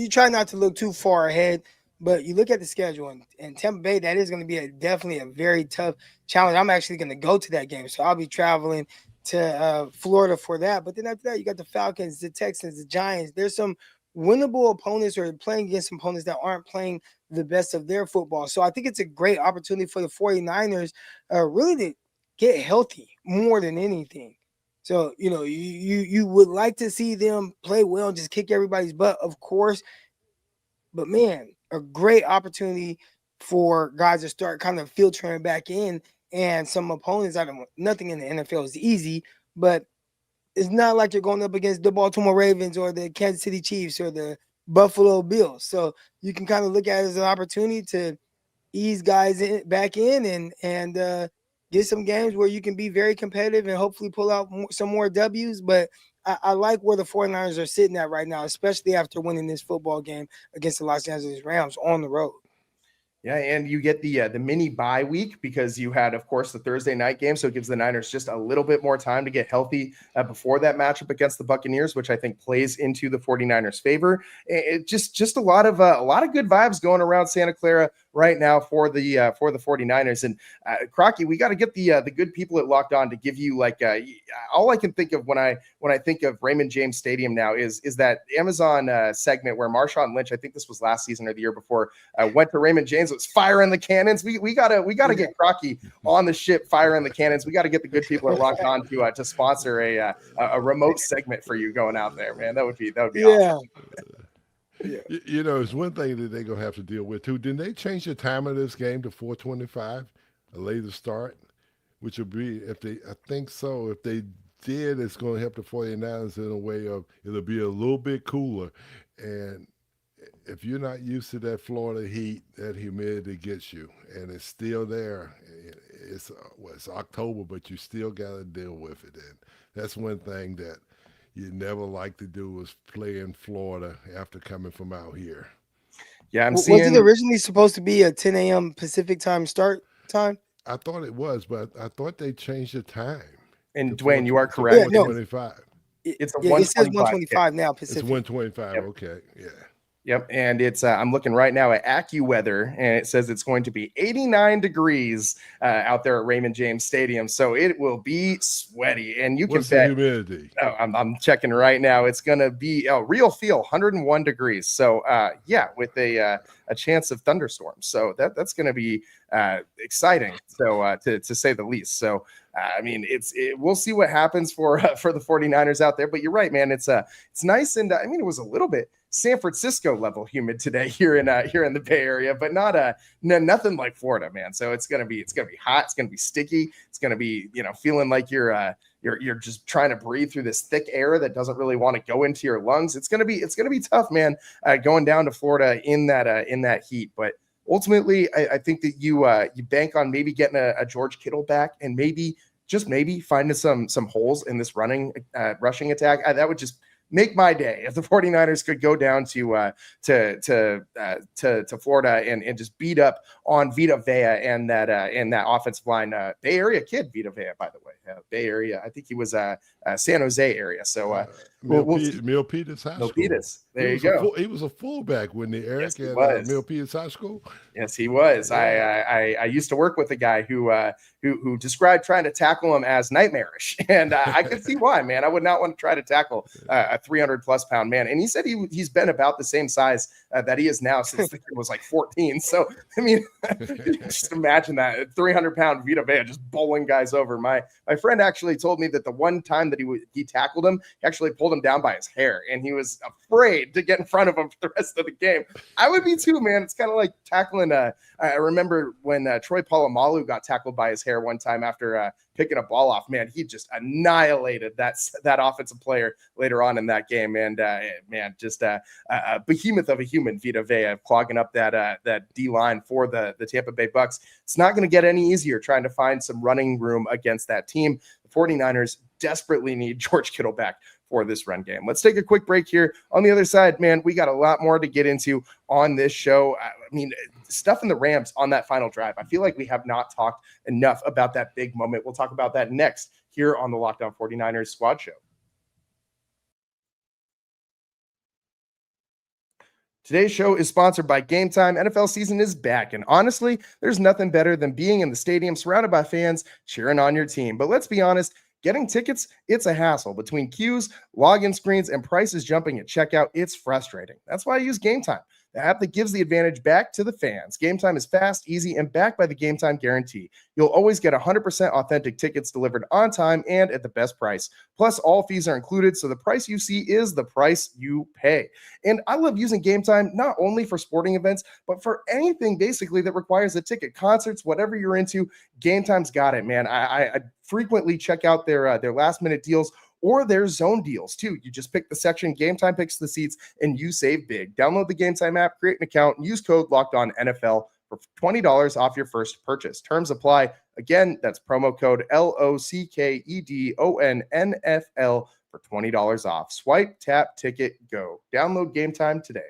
try not to look too far ahead, but you look at the schedule and Tampa Bay, that is going to be definitely a very tough challenge. I'm actually going to go to that game, so I'll be traveling to Florida for that. But then after that, you got the Falcons, the Texans, the Giants. There's some winnable opponents or playing against opponents that aren't playing the best of their football. So I think it's a great opportunity for the 49ers really to get healthy more than anything. So, you would like to see them play well and just kick everybody's butt, of course. But, man, a great opportunity for guys to start kind of filtering back in. And some opponents, nothing in the NFL is easy, but it's not like you're going up against the Baltimore Ravens or the Kansas City Chiefs or the Buffalo Bills. So you can kind of look at it as an opportunity to ease guys back in and get some games where you can be very competitive and hopefully pull out some more W's. But I like where the 49ers are sitting at right now, especially after winning this football game against the Los Angeles Rams on the road. Yeah, and you get the mini bye week because you had, of course, the Thursday night game, so it gives the Niners just a little bit more time to get healthy before that matchup against the Buccaneers, which I think plays into the 49ers' favor. It just a lot of good vibes going around Santa Clara right now for the 49ers. And Crocky, we got to get the good people at Locked On to give you all I can think of when I think of Raymond James Stadium now is that Amazon segment where Marshawn Lynch, I think this was last season or the year before, went to Raymond James. It was firing the cannons. We gotta get Crocky on the ship, firing the cannons. We got to get the good people at Locked On to sponsor a remote segment for you going out there, man. That would be awesome. Yeah. It's one thing that they're going to have to deal with, too. Didn't they change the time of this game to 4:25, a later start? Which would be, I think so. If they did, it's going to help the 49ers in a way of it'll be a little bit cooler. And if you're not used to that Florida heat, that humidity gets you. And it's still there. It's October, but you still got to deal with it. And that's one thing that you never like to do was play in Florida after coming from out here. Yeah, was it originally supposed to be a 10 a.m. Pacific time start time? I thought it was, but I thought they changed the time. And Dwayne, you are correct. Yeah, 125. It's a it says 125 now Pacific. It's 125. Yep. Okay, yeah. Yep, and it's I'm looking right now at AccuWeather, and it says it's going to be 89 degrees out there at Raymond James Stadium, so it will be sweaty. And you can bet. What's the humidity? Oh, I'm checking right now. It's going to be real feel 101 degrees. So with a chance of thunderstorms. So that's going to be exciting. So to say the least. So we'll see what happens for the 49ers out there. But you're right, man. It's nice, and it was a little bit San Francisco level humid today here in the Bay Area, but not nothing like Florida, man. So it's gonna be hot. It's gonna be sticky. It's gonna be feeling like you're just trying to breathe through this thick air that doesn't really want to go into your lungs. It's gonna be tough, man. Going down to Florida in that heat, but ultimately, I think that you bank on maybe getting a George Kittle back and maybe finding some holes in this rushing attack. That would just make my day if the 49ers could go down to Florida and just beat up on Vita Vea and that offensive line. Bay Area kid, Vita Vea, by the way. Bay Area. I think he was San Jose area. So Milpitas High School. Milpitas. There you go. He was a fullback when Eric at Milpitas High School. Yes, he was. Yeah. I used to work with a guy who described trying to tackle him as nightmarish, and I could see why. Man, I would not want to try to tackle a 300+ pound man. And he said he's been about the same size that he is now since the kid was like 14. So just imagine that 300-pound Vita Vea just bowling guys over. My friend actually told me that the one time that he tackled him, he actually pulled him down by his hair, and he was afraid to get in front of him for the rest of the game. I would be too, man. It's kind of like tackling. I remember when Troy Polamalu got tackled by his hair one time after picking a ball off. Man, he just annihilated that offensive player later on in that game. And just a behemoth of a human, Vita Vea, clogging up that D line for the Tampa Bay Bucks. It's not going to get any easier trying to find some running room against that team. The 49ers desperately need George Kittle back for this run game. Let's take a quick break here. On the other side, man, we got a lot more to get into on this show. I mean, stuff in the Rams on that final drive. I feel like we have not talked enough about that big moment. We'll talk about that next here on the Locked On 49ers Squad Show. Today's show is sponsored by Gametime. NFL season is back, and honestly, there's nothing better than being in the stadium surrounded by fans cheering on your team. But let's be honest, getting tickets, it's a hassle. Between queues, login screens, and prices jumping at checkout, it's frustrating. That's why I use Gametime, the app that gives the advantage back to the fans. Gametime is fast, easy, and backed by the Gametime guarantee. You'll always get 100% authentic tickets delivered on time and at the best price. Plus, all fees are included, so the price you see is the price you pay. And I love using Gametime not only for sporting events, but for anything basically that requires a ticket. Concerts, whatever you're into, Gametime's got it, man. I frequently check out their last-minute deals or their zone deals too. You just pick the section, Gametime picks the seats, and you save big. Download the Gametime app, create an account, and use code LOCKEDONNFL for $20 off your first purchase. Terms apply. Again, that's promo code LOCKEDONNFL for $20 off. Swipe, tap, ticket, go. Download Gametime today.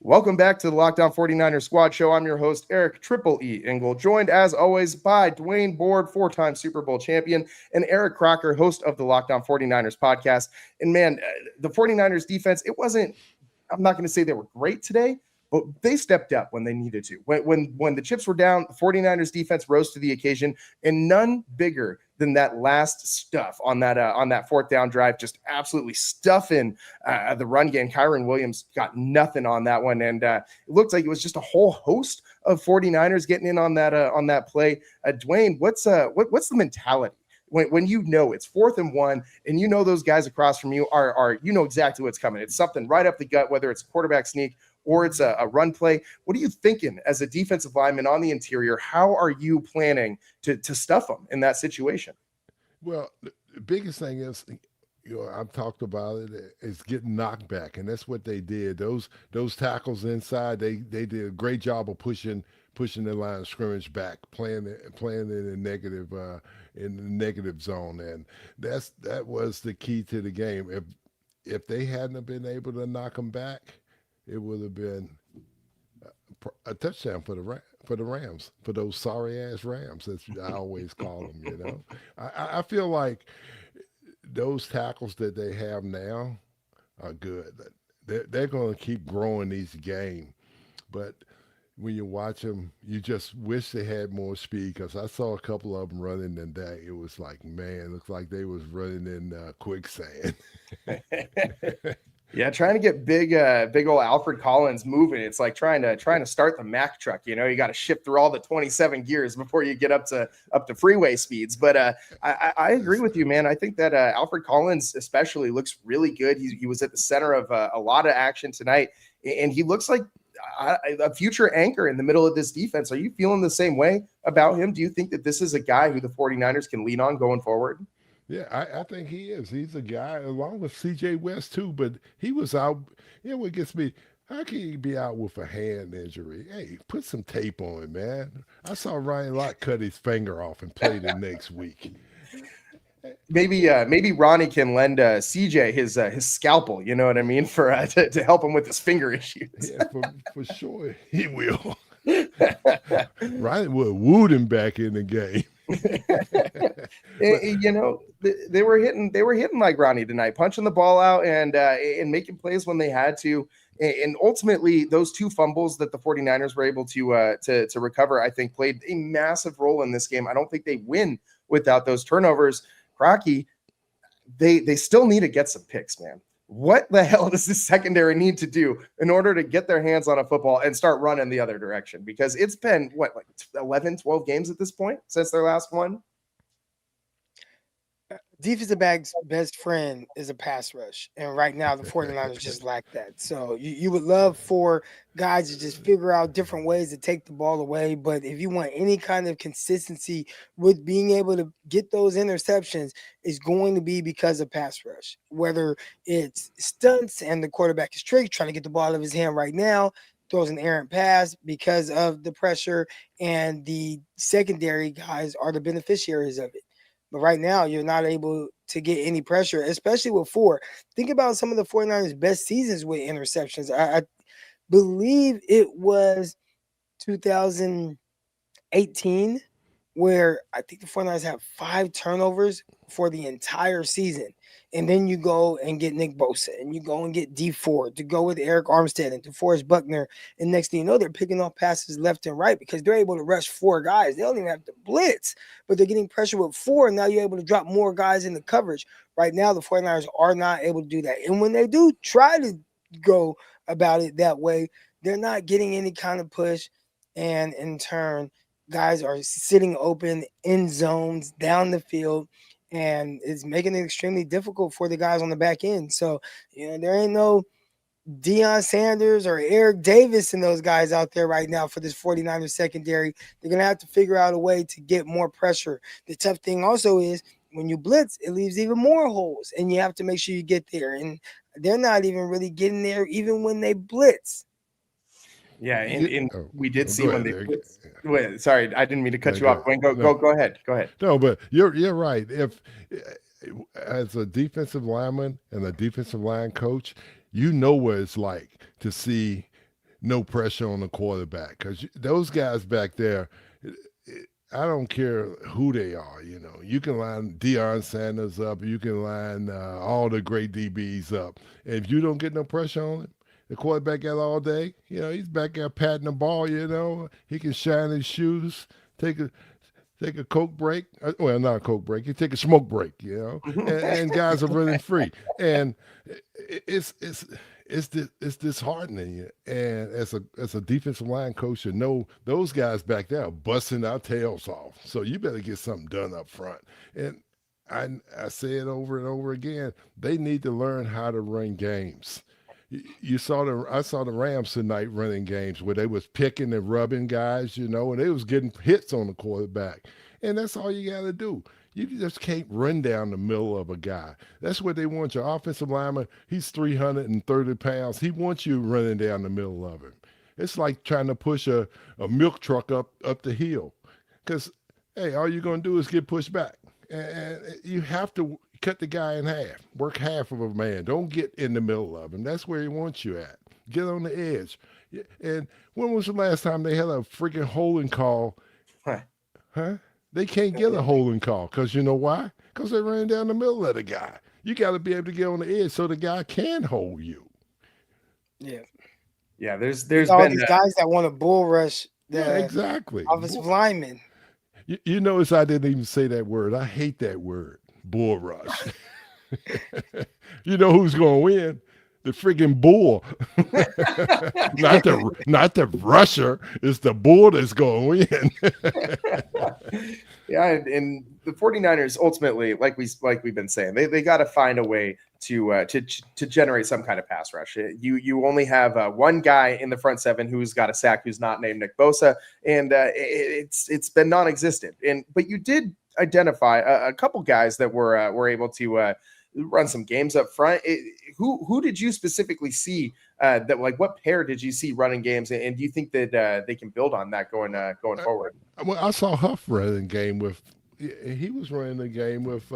Welcome back to the Locked On 49ers Squad Show. I'm your host, Eric Triple E Engel, joined as always by Dwayne Board, 4-time Super Bowl champion, and Eric Crocker, host of the Locked On 49ers podcast. And man, the 49ers defense, I'm not going to say they were great today, but they stepped up when they needed to. When the chips were down, the 49ers defense rose to the occasion, and none bigger than that last stuff on that fourth down drive, just absolutely stuffing the run game. Kyron Williams got nothing on that one, and it looked like it was just a whole host of 49ers getting in on that play. Dwayne, what's the mentality when you know it's 4th and 1, and you know those guys across from you are you know exactly what's coming? It's something right up the gut, whether it's a quarterback sneak or it's a run play. What are you thinking as a defensive lineman on the interior? How are you planning to stuff them in that situation? Well, the biggest thing is, I've talked about it, is getting knocked back, and that's what they did. Those tackles inside, they did a great job of pushing the line of scrimmage back, playing in the negative zone, and that was the key to the game. If they hadn't been able to knock them back, it would have been a touchdown for the Rams, for those sorry-ass Rams, as I always call them, I feel like those tackles that they have now are good. They're going to keep growing these games. But when you watch them, you just wish they had more speed, because I saw a couple of them running today. It was like, man, it looks like they was running in quicksand. Yeah, trying to get big old Alfred Collins moving. It's like trying to start the Mack truck. You got to shift through all the 27 gears before you get up to freeway speeds. But I agree with you, man. I think that Alfred Collins especially looks really good. He was at the center of a lot of action tonight, and he looks like a future anchor in the middle of this defense. Are you feeling the same way about him? Do you think that this is a guy who the 49ers can lean on going forward? Yeah, I think he is. He's a guy, along with C.J. West, too, but he was out. What gets me, how can he be out with a hand injury? Hey, put some tape on it, man. I saw Ryan Lott cut his finger off and play the next week. Maybe Ronnie can lend CJ his scalpel, you know what I mean, for to help him with his finger issues. Yeah, for sure he will. Ronnie would have wooed him back in the game. They were hitting like Ronnie tonight, punching the ball out and making plays when they had to. And ultimately, those 2 fumbles that the 49ers were able to recover, I think, played a massive role in this game. I don't think they win without those turnovers. Crocky, they still need to get some picks, man. What the hell does this secondary need to do in order to get their hands on a football and start running the other direction? Because it's been, 11, 12 games at this point since their last one? Defensive back's best friend is a pass rush. And right now, the 49ers just lack that. So you would love for guys to just figure out different ways to take the ball away. But if you want any kind of consistency with being able to get those interceptions, it's going to be because of pass rush. Whether it's stunts and the quarterback is tricked, trying to get the ball out of his hand right now, throws an errant pass because of the pressure, and the secondary guys are the beneficiaries of it. But right now, you're not able to get any pressure, especially with 4. Think about some of the 49ers' best seasons with interceptions. I believe it was 2018 where I think the 49ers have 5 turnovers for the entire season. And then you go and get Nick Bosa, and you go and get D Ford to go with Eric Armstead and DeForest Buckner. And next thing you know, they're picking off passes left and right because they're able to rush 4 guys. They don't even have to blitz, but they're getting pressure with 4. And now you're able to drop more guys in the coverage. Right now, the 49ers are not able to do that. And when they do try to go about it that way, they're not getting any kind of push. And in turn, guys are sitting open in zones down the field, and it's making it extremely difficult for the guys on the back end. So, there ain't no Deion Sanders or Eric Davis and those guys out there right now for this 49ers secondary. They're going to have to figure out a way to get more pressure. The tough thing also is when you blitz, it leaves even more holes, and you have to make sure you get there. And they're not even really getting there even when they blitz. Yeah, and we did see when they. Wait, sorry, I didn't mean to cut you off. Wayne, go ahead. Go ahead. No, but you're right. If as a defensive lineman and a defensive line coach, you know what it's like to see no pressure on the quarterback, because those guys back there, I don't care who they are. You can line Deion Sanders up, you can line all the great DBs up, and if you don't get no pressure on him, the quarterback got all day. He's back there patting the ball. He can shine his shoes, take a Coke break. Well, not a Coke break. He take a smoke break. And guys are running free, and it's disheartening. And as a defensive line coach, those guys back there are busting our tails off. So you better get something done up front. And I say it over and over again. They need to learn how to run games. I saw the Rams tonight running games where they was picking and rubbing guys, and they was getting hits on the quarterback. And that's all you got to do. You just can't run down the middle of a guy. That's what they want. Your offensive lineman, he's 330 pounds. He wants you running down the middle of him. It's like trying to push a milk truck up the hill. Because, hey, all you're going to do is get pushed back. And you have to cut the guy in half. Work half of a man. Don't get in the middle of him. That's where he wants you at. Get on the edge. And when was the last time they had a freaking holding call? Huh? They can't get a holding call because you know why? Because they ran down the middle of the guy. You got to be able to get on the edge so the guy can hold you. Yeah. Yeah, there's all been these guys that want to bull rush the exactly. offensive linemen. You notice I didn't even say that word. I hate that word, bull rush. You know who's going to win? The friggin' bull. not the rusher. It's the bull that's going to win. Yeah, and the 49ers ultimately, like we've been saying, they got to find a way to generate some kind of pass rush. You only have one guy in the front seven who's got a sack who's not named Nick Bosa, and it's been non-existent. But you did identify a couple guys that were able to run some games up front. Who did you specifically see that, like, what pair did you see running games, and do you think that they can build on that going forward? Well, I saw Huff running a game with. He was running a game with.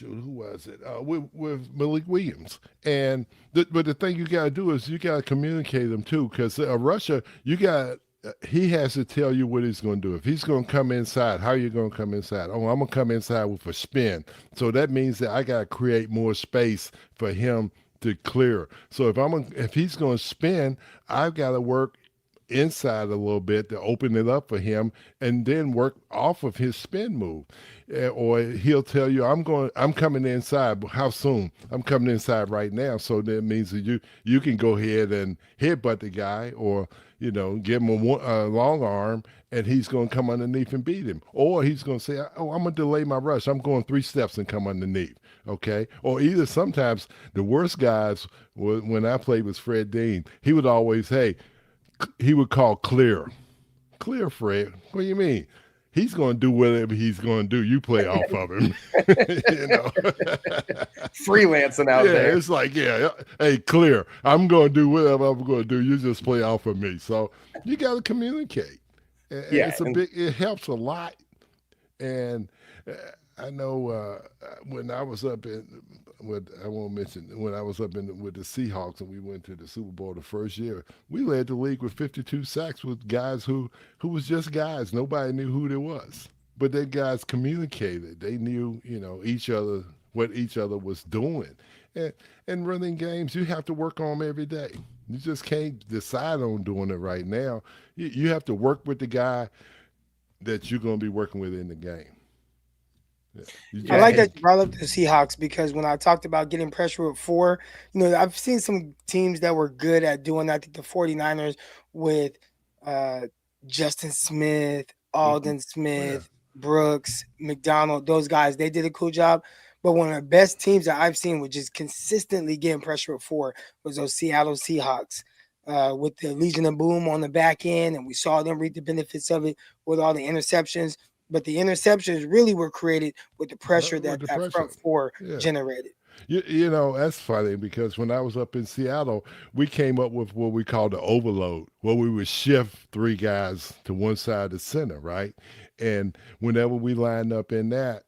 Who was it? With Malik Williams. And but the thing you got to do is you got to communicate them too, because a rusher, he has to tell you what he's going to do. If he's going to come inside, how are you going to come inside? Oh, I'm going to come inside with a spin. So that means that I got to create more space for him to clear. So if he's going to spin, I've got to work inside a little bit to open it up for him, and then work off of his spin move. Or he'll tell you, I'm coming inside. How soon? I'm coming inside right now. So that means that you can go ahead and headbutt the guy, or give him a long arm, and he's going to come underneath and beat him. Or he's going to say, oh, I'm going to delay my rush. I'm going 3 steps and come underneath. Okay? Or either sometimes the worst guys, when I played with Fred Dean, he would always, he would call clear. Clear, Fred. What do you mean? He's going to do whatever he's going to do. You play off of him. Freelancing out there. Yeah, it's like, hey, clear. I'm going to do whatever I'm going to do. You just play off of me. So you got to communicate. And it helps a lot. And I know when I was up in what I won't mention when I was up in with the Seahawks and we went to the Super Bowl the first year, we led the league with 52 sacks with guys who was just guys. Nobody knew who they was, but they guys communicated. They knew each other what each other was doing. And running games, you have to work on them every day. You just can't decide on doing it right now. You have to work with the guy that you're going to be working with in the game. I like that you brought up the Seahawks because when I talked about getting pressure with 4, I've seen some teams that were good at doing that. I think the 49ers with Justin Smith, Alden Smith, Brooks, McDonald, those guys, they did a cool job. But one of the best teams that I've seen, which is consistently getting pressure with 4, was those Seattle Seahawks with the Legion of Boom on the back end. And we saw them reap the benefits of it with all the interceptions. But the interceptions really were created with the pressure that front 4 generated. That's funny because when I was up in Seattle, we came up with what we call the overload, where we would shift 3 guys to one side of the center, right? And whenever we lined up in that,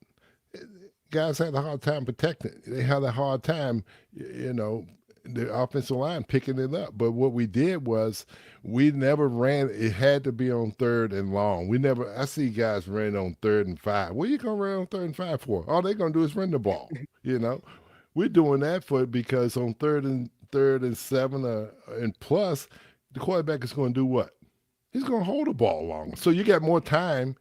guys had a hard time protecting. They had a hard time, the offensive line picking it up. But what we did was we never ran. It had to be on 3rd and long. I see guys running on 3rd and 5. What are you going to run on 3rd and 5 for? All they're going to do is run the ball, We're doing that because on 3rd and 7 and plus, the quarterback is going to do what? He's going to hold the ball longer. So you got more time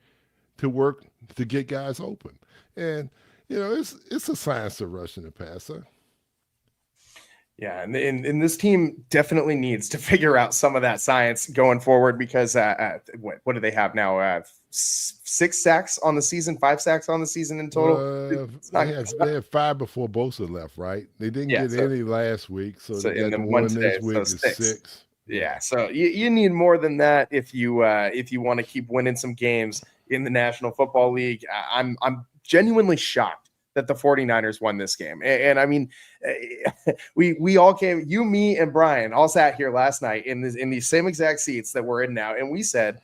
to work to get guys open. And, it's a science of rushing the passer. Yeah, and this team definitely needs to figure out some of that science going forward because what do they have now? 6 sacks on the season, 5 sacks on the season in total. They had 5 before Bosa left, right? They didn't get any last week, so they got the one this week is 6. Yeah, so you need more than that if you want to keep winning some games in the National Football League. I'm genuinely shocked that the 49ers won this game. And I mean, we all came, you, me, and Brian all sat here last night in these same exact seats that we're in now. And we said,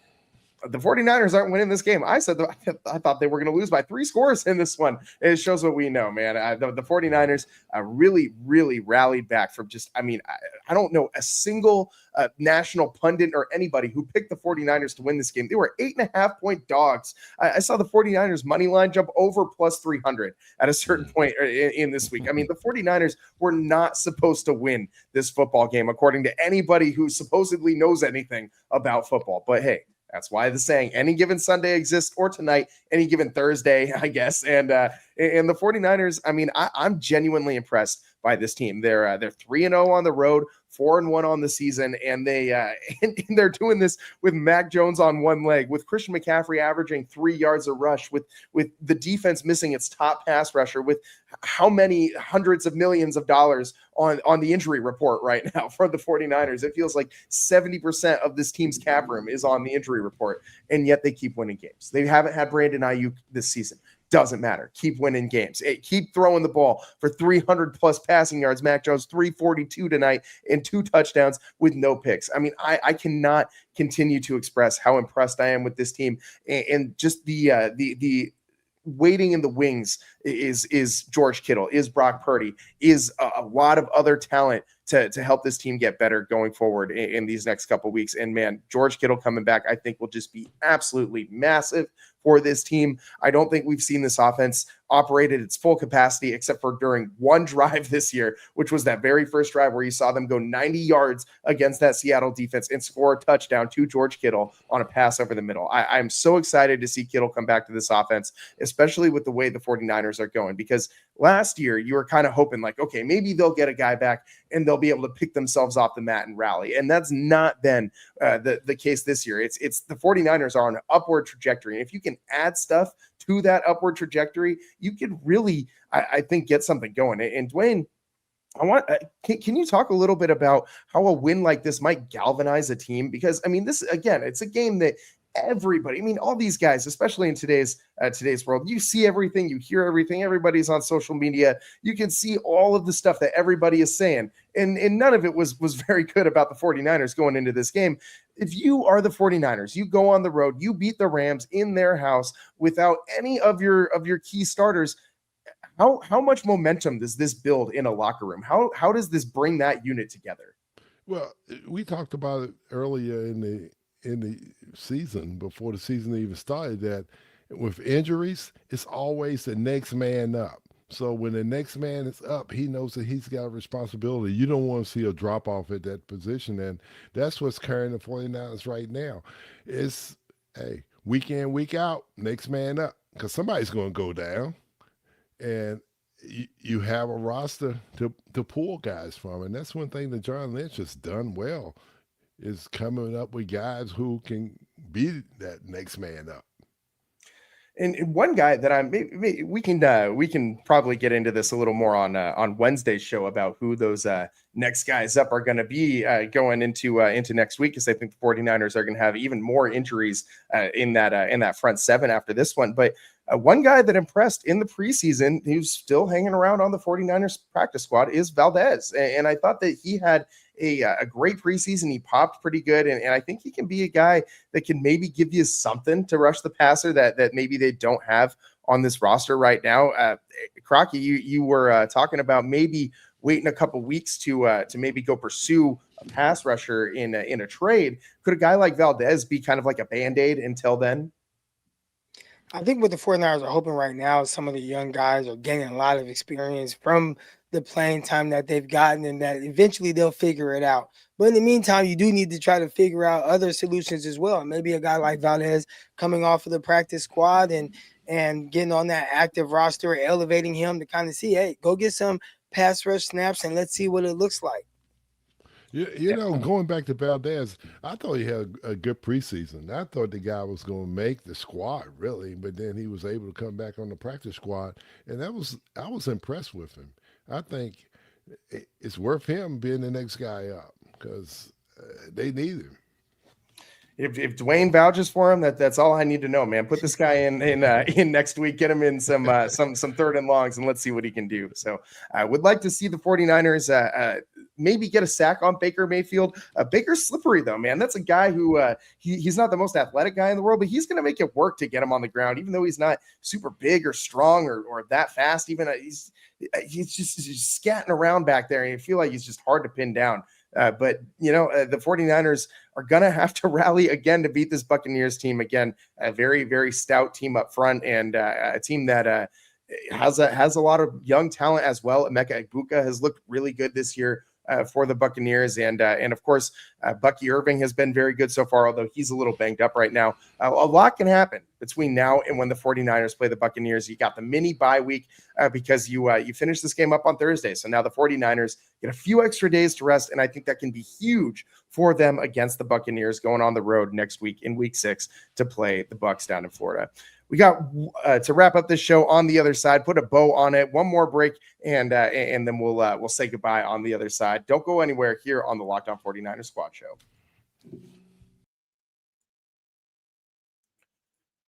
the 49ers aren't winning this game. I said, I thought they were going to lose by 3 scores in this one. It shows what we know, man. The 49ers really, really rallied back from I don't know a single national pundit or anybody who picked the 49ers to win this game. They were 8.5-point dogs. I saw the 49ers money line jump over plus 300 at a certain point in this week. I mean, the 49ers were not supposed to win this football game, according to anybody who supposedly knows anything about football. But hey, that's why the saying any given Sunday exists, or tonight, any given Thursday, I guess. And the 49ers, I mean, I'm genuinely impressed by this team. They're 3-0 on the road, 4-1 on the season, and they're doing this with Mac Jones on one leg, with Christian McCaffrey averaging 3 yards a rush, with the defense missing its top pass rusher, with how many hundreds of millions of dollars on the injury report right now for the 49ers. It feels like 70% of this team's cap room is on the injury report, and yet they keep winning games. They haven't had Brandon Ayuk this season. Doesn't matter. Keep winning games. Keep throwing the ball for 300 plus passing yards. Mac Jones 342 tonight and 2 touchdowns with no picks. I mean, I cannot continue to express how impressed I am with this team, and just the waiting in the wings is George Kittle, is Brock Purdy, is a lot of other talent to help this team get better going forward in these next couple of weeks. And man, George Kittle coming back, I think will just be absolutely massive for this team. I don't think we've seen this offense operate at its full capacity except for during one drive this year, which was that very first drive where you saw them go 90 yards against that Seattle defense and score a touchdown to George Kittle on a pass over the middle. I'm so excited to see Kittle come back to this offense, especially with the way the 49ers are going, because last year you were kind of hoping like, okay, maybe they'll get a guy back and they'll be able to pick themselves off the mat and rally. And that's not been the case this year. It's the 49ers are on an upward trajectory. And if you can add stuff to that upward trajectory, you could really, I think, get something going. And Dwayne, can you talk a little bit about how a win like this might galvanize a team? Because I mean, this, again, it's a game that everybody, I mean, all these guys, especially in today's world, you see everything, you hear everything, everybody's on social media, you can see all of the stuff that everybody is saying, and none of it was very good about the 49ers going into this game. If you are the 49ers, you go on the road, you beat the Rams in their house without any of your key starters. How much momentum does this build in a locker room? How does this bring that unit together? Well, we talked about it earlier in the season, before the season even started, that with injuries, it's always the next man up. So when the next man is up, he knows that he's got a responsibility. You don't want to see a drop off at that position, and that's what's carrying the 49ers right now. It's, hey, week in, week out, next man up, because somebody's going to go down, and you have a roster to pull guys from. And that's one thing that John Lynch has done well, is coming up with guys who can be that next man up. And one guy that we can probably get into this a little more on Wednesday's show about who those next guys up are going to be going into next week, because I think the 49ers are going to have even more injuries in that front seven after this one. But one guy that impressed in the preseason, who's still hanging around on the 49ers practice squad, is Valdez. And I thought that he had a great preseason. He popped pretty good. And I think he can be a guy that can maybe give you something to rush the passer that maybe they don't have on this roster right now. Crocky, you were talking about maybe waiting a couple weeks to maybe go pursue a pass rusher in a trade. Could a guy like Valdez be kind of like a Band-Aid until then? I think what the 49ers are hoping right now is some of the young guys are gaining a lot of experience from the playing time that they've gotten, and that eventually they'll figure it out. But in the meantime, you do need to try to figure out other solutions as well. Maybe a guy like Valdez coming off of the practice squad and getting on that active roster, elevating him to kind of see, hey, go get some pass rush snaps and let's see what it looks like. You know, going back to Valdez, I thought he had a good preseason. I thought the guy was going to make the squad, really, but then he was able to come back on the practice squad, and I was impressed with him. I think it's worth him being the next guy up, because they need him. If Dwayne vouches for him, that's all I need to know, man. Put this guy in next week, get him in some third and longs, and let's see what he can do. So I would like to see the 49ers maybe get a sack on Baker Mayfield. Baker's slippery though, man. That's a guy who he's not the most athletic guy in the world, but he's going to make it work to get him on the ground, even though he's not super big or strong or that fast. Even he's just scatting around back there, and you feel like he's just hard to pin down. But, the 49ers are going to have to rally again to beat this Buccaneers team again, a very, very stout team up front, and a team that has a lot of young talent as well. Emeka Egbuka has looked really good this year for the Buccaneers. And of course, Bucky Irving has been very good so far, although he's a little banged up right now. A lot can happen between now and when the 49ers play the Buccaneers. You got the mini bye week because you finish this game up on Thursday. So now the 49ers get a few extra days to rest, and I think that can be huge for them against the Buccaneers going on the road next week in week 6 to play the Bucs down in Florida. We got to wrap up this show on the other side, put a bow on it, one more break, and then we'll say goodbye on the other side. Don't go anywhere here on the Locked On 49ers Squad Show.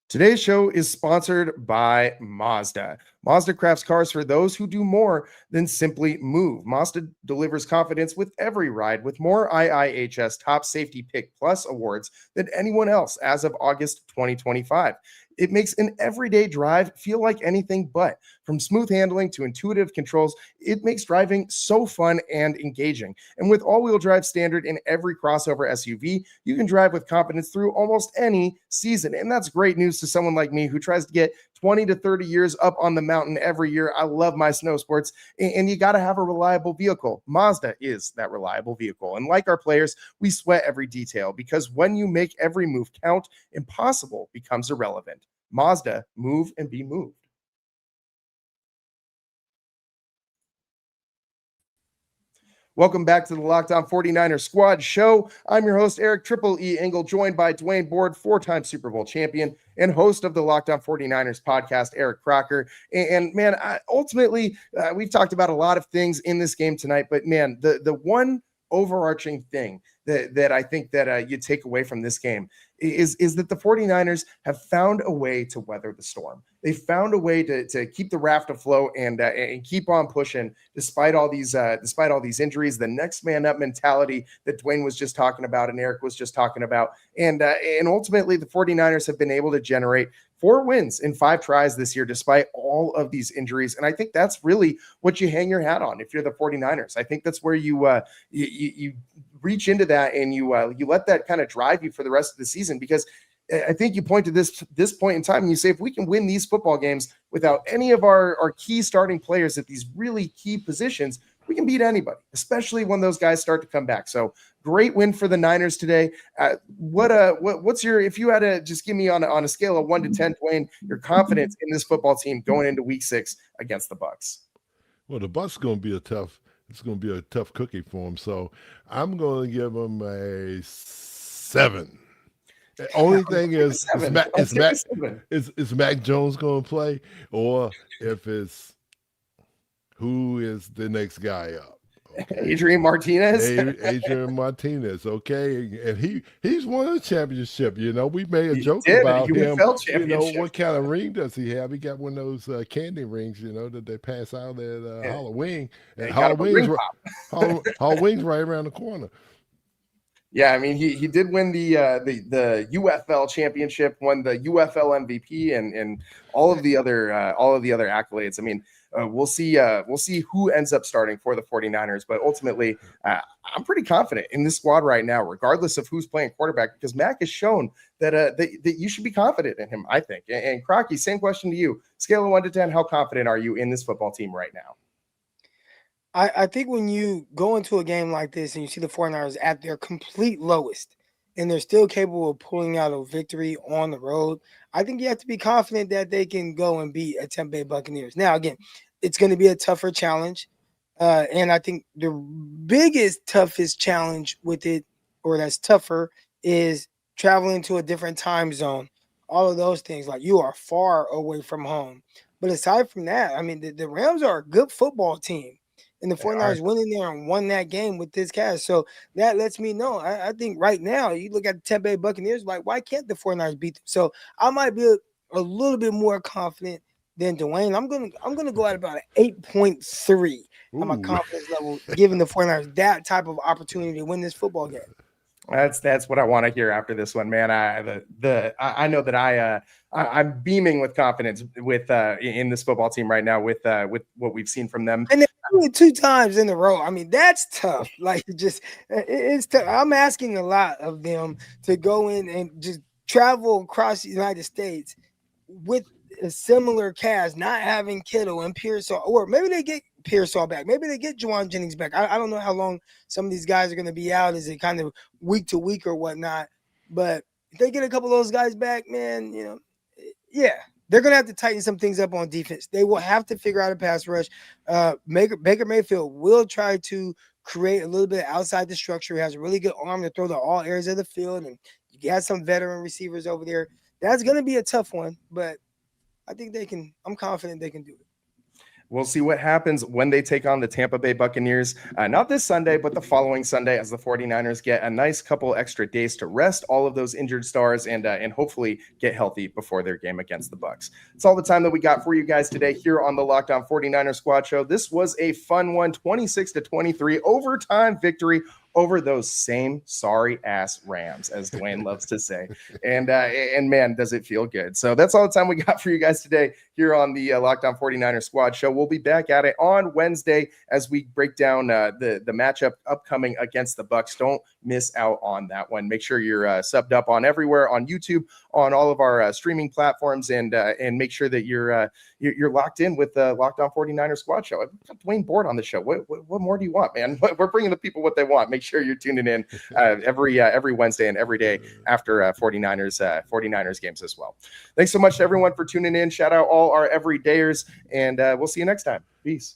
Today's show is sponsored by Mazda. Mazda crafts cars for those who do more than simply move. Mazda delivers confidence with every ride, with more IIHS Top Safety Pick Plus awards than anyone else as of August 2025. It makes an everyday drive feel like anything but. From smooth handling to intuitive controls, it makes driving so fun and engaging. And with all-wheel drive standard in every crossover SUV, you can drive with confidence through almost any season. And that's great news to someone like me who tries to get 20 to 30 years up on the mountain every year. I love my snow sports, and you got to have a reliable vehicle. Mazda is that reliable vehicle. And like our players, we sweat every detail, because when you make every move count, impossible becomes irrelevant. Mazda, move and be moved. Welcome back to the Locked On 49ers Squad Show. I'm your host, Eric Triple E Engel, joined by Dwayne Board, 4-time Super Bowl champion and host of the Locked On 49ers podcast, Eric Crocker. And man, ultimately, we've talked about a lot of things in this game tonight, but man, the one overarching thing that I think that you take away from this game is that the 49ers have found a way to weather the storm. They found a way to keep the raft afloat and keep on pushing despite all these injuries. The next man up mentality that Dwayne was just talking about and Eric was just talking about, and ultimately the 49ers have been able to generate 4 wins in 5 tries this year, despite all of these injuries. And I think that's really what you hang your hat on if you're the 49ers. I think that's where you reach into that and you let that kind of drive you for the rest of the season, because I think you point to this point in time and you say, if we can win these football games without any of our key starting players at these really key positions, we can beat anybody, especially when those guys start to come back. So great win for the Niners today. What's your, if you had to just give me on a scale of 1 to 10, Dwayne, your confidence in this football team going into week 6 against the Bucs? Well, the Bucs going to be it's going to be a tough cookie for them. So I'm going to give them a 7. The only thing is Mac Jones going to play, or if it's who is the next guy up? Okay. Adrian Martinez. Adrian Martinez, okay, and he's won a championship. We made a joke about him. What kind of ring does he have? He got one of those candy rings, that they pass out at Halloween. And Halloween's right around the corner. Yeah, I mean, he did win the UFL championship, won the UFL MVP, and all of the other accolades. I mean, we'll see who ends up starting for the 49ers, but ultimately, I'm pretty confident in this squad right now, regardless of who's playing quarterback, because Mac has shown that you should be confident in him, I think. And Crocky, same question to you. Scale of 1 to 10, how confident are you in this football team right now? I think when you go into a game like this and you see the 49ers at their complete lowest and they're still capable of pulling out a victory on the road, I think you have to be confident that they can go and beat a Tampa Bay Buccaneers. Now, again, it's going to be a tougher challenge. And I think the toughest challenge with it, or that's tougher, is traveling to a different time zone. All of those things, like you are far away from home. But aside from that, I mean, the Rams are a good football team. And the 49ers went in there and won that game with this cast. So that lets me know. I think right now, you look at the Tampa Bay Buccaneers, like, why can't the 49ers beat them? So I might be a little bit more confident than Dwayne. I'm gonna go at about an 8.3 on my confidence level, giving the 49ers that type of opportunity to win this football game. That's what I want to hear after this one, man. I know that I'm beaming with confidence with in this football team right now with what we've seen from them. And they do it 2 times in a row. I mean, that's tough. Like, it's tough. I'm asking a lot of them to go in and just travel across the United States with a similar cast, not having Kittle and Pearsall, or maybe they get Pearsall back. Maybe they get Juwan Jennings back. I don't know how long some of these guys are going to be out. Is it kind of week to week or whatnot? But if they get a couple of those guys back, man, yeah, they're going to have to tighten some things up on defense. They will have to figure out a pass rush. Baker Mayfield will try to create a little bit outside the structure. He has a really good arm to throw to all areas of the field, and you got some veteran receivers over there. That's going to be a tough one, but I think I'm confident they can do it. We'll see what happens when they take on the Tampa Bay Buccaneers, not this Sunday, but the following Sunday, as the 49ers get a nice couple extra days to rest all of those injured stars and hopefully get healthy before their game against the Bucs. It's all the time that we got for you guys today here on the Locked On 49ers Squad Show. This was a fun one, 26-23 overtime victory over those same sorry ass Rams, as Dwayne loves to say. And man, does it feel good. So that's all the time we got for you guys today here on the Locked On 49ers Squad Show. We'll be back at it on Wednesday as we break down the matchup upcoming against the Bucs. Don't miss out on that one. Make sure you're subbed up on everywhere, on YouTube, on all of our streaming platforms, and make sure that you're locked in with the Locked On 49ers Squad Show. I've got Dwayne Board on the show. What more do you want, man? We're bringing the people what they want. Make sure you're tuning in every Wednesday and every day after 49ers games as well. Thanks so much to everyone for tuning in. Shout out all our everydayers, and we'll see you next time. Peace.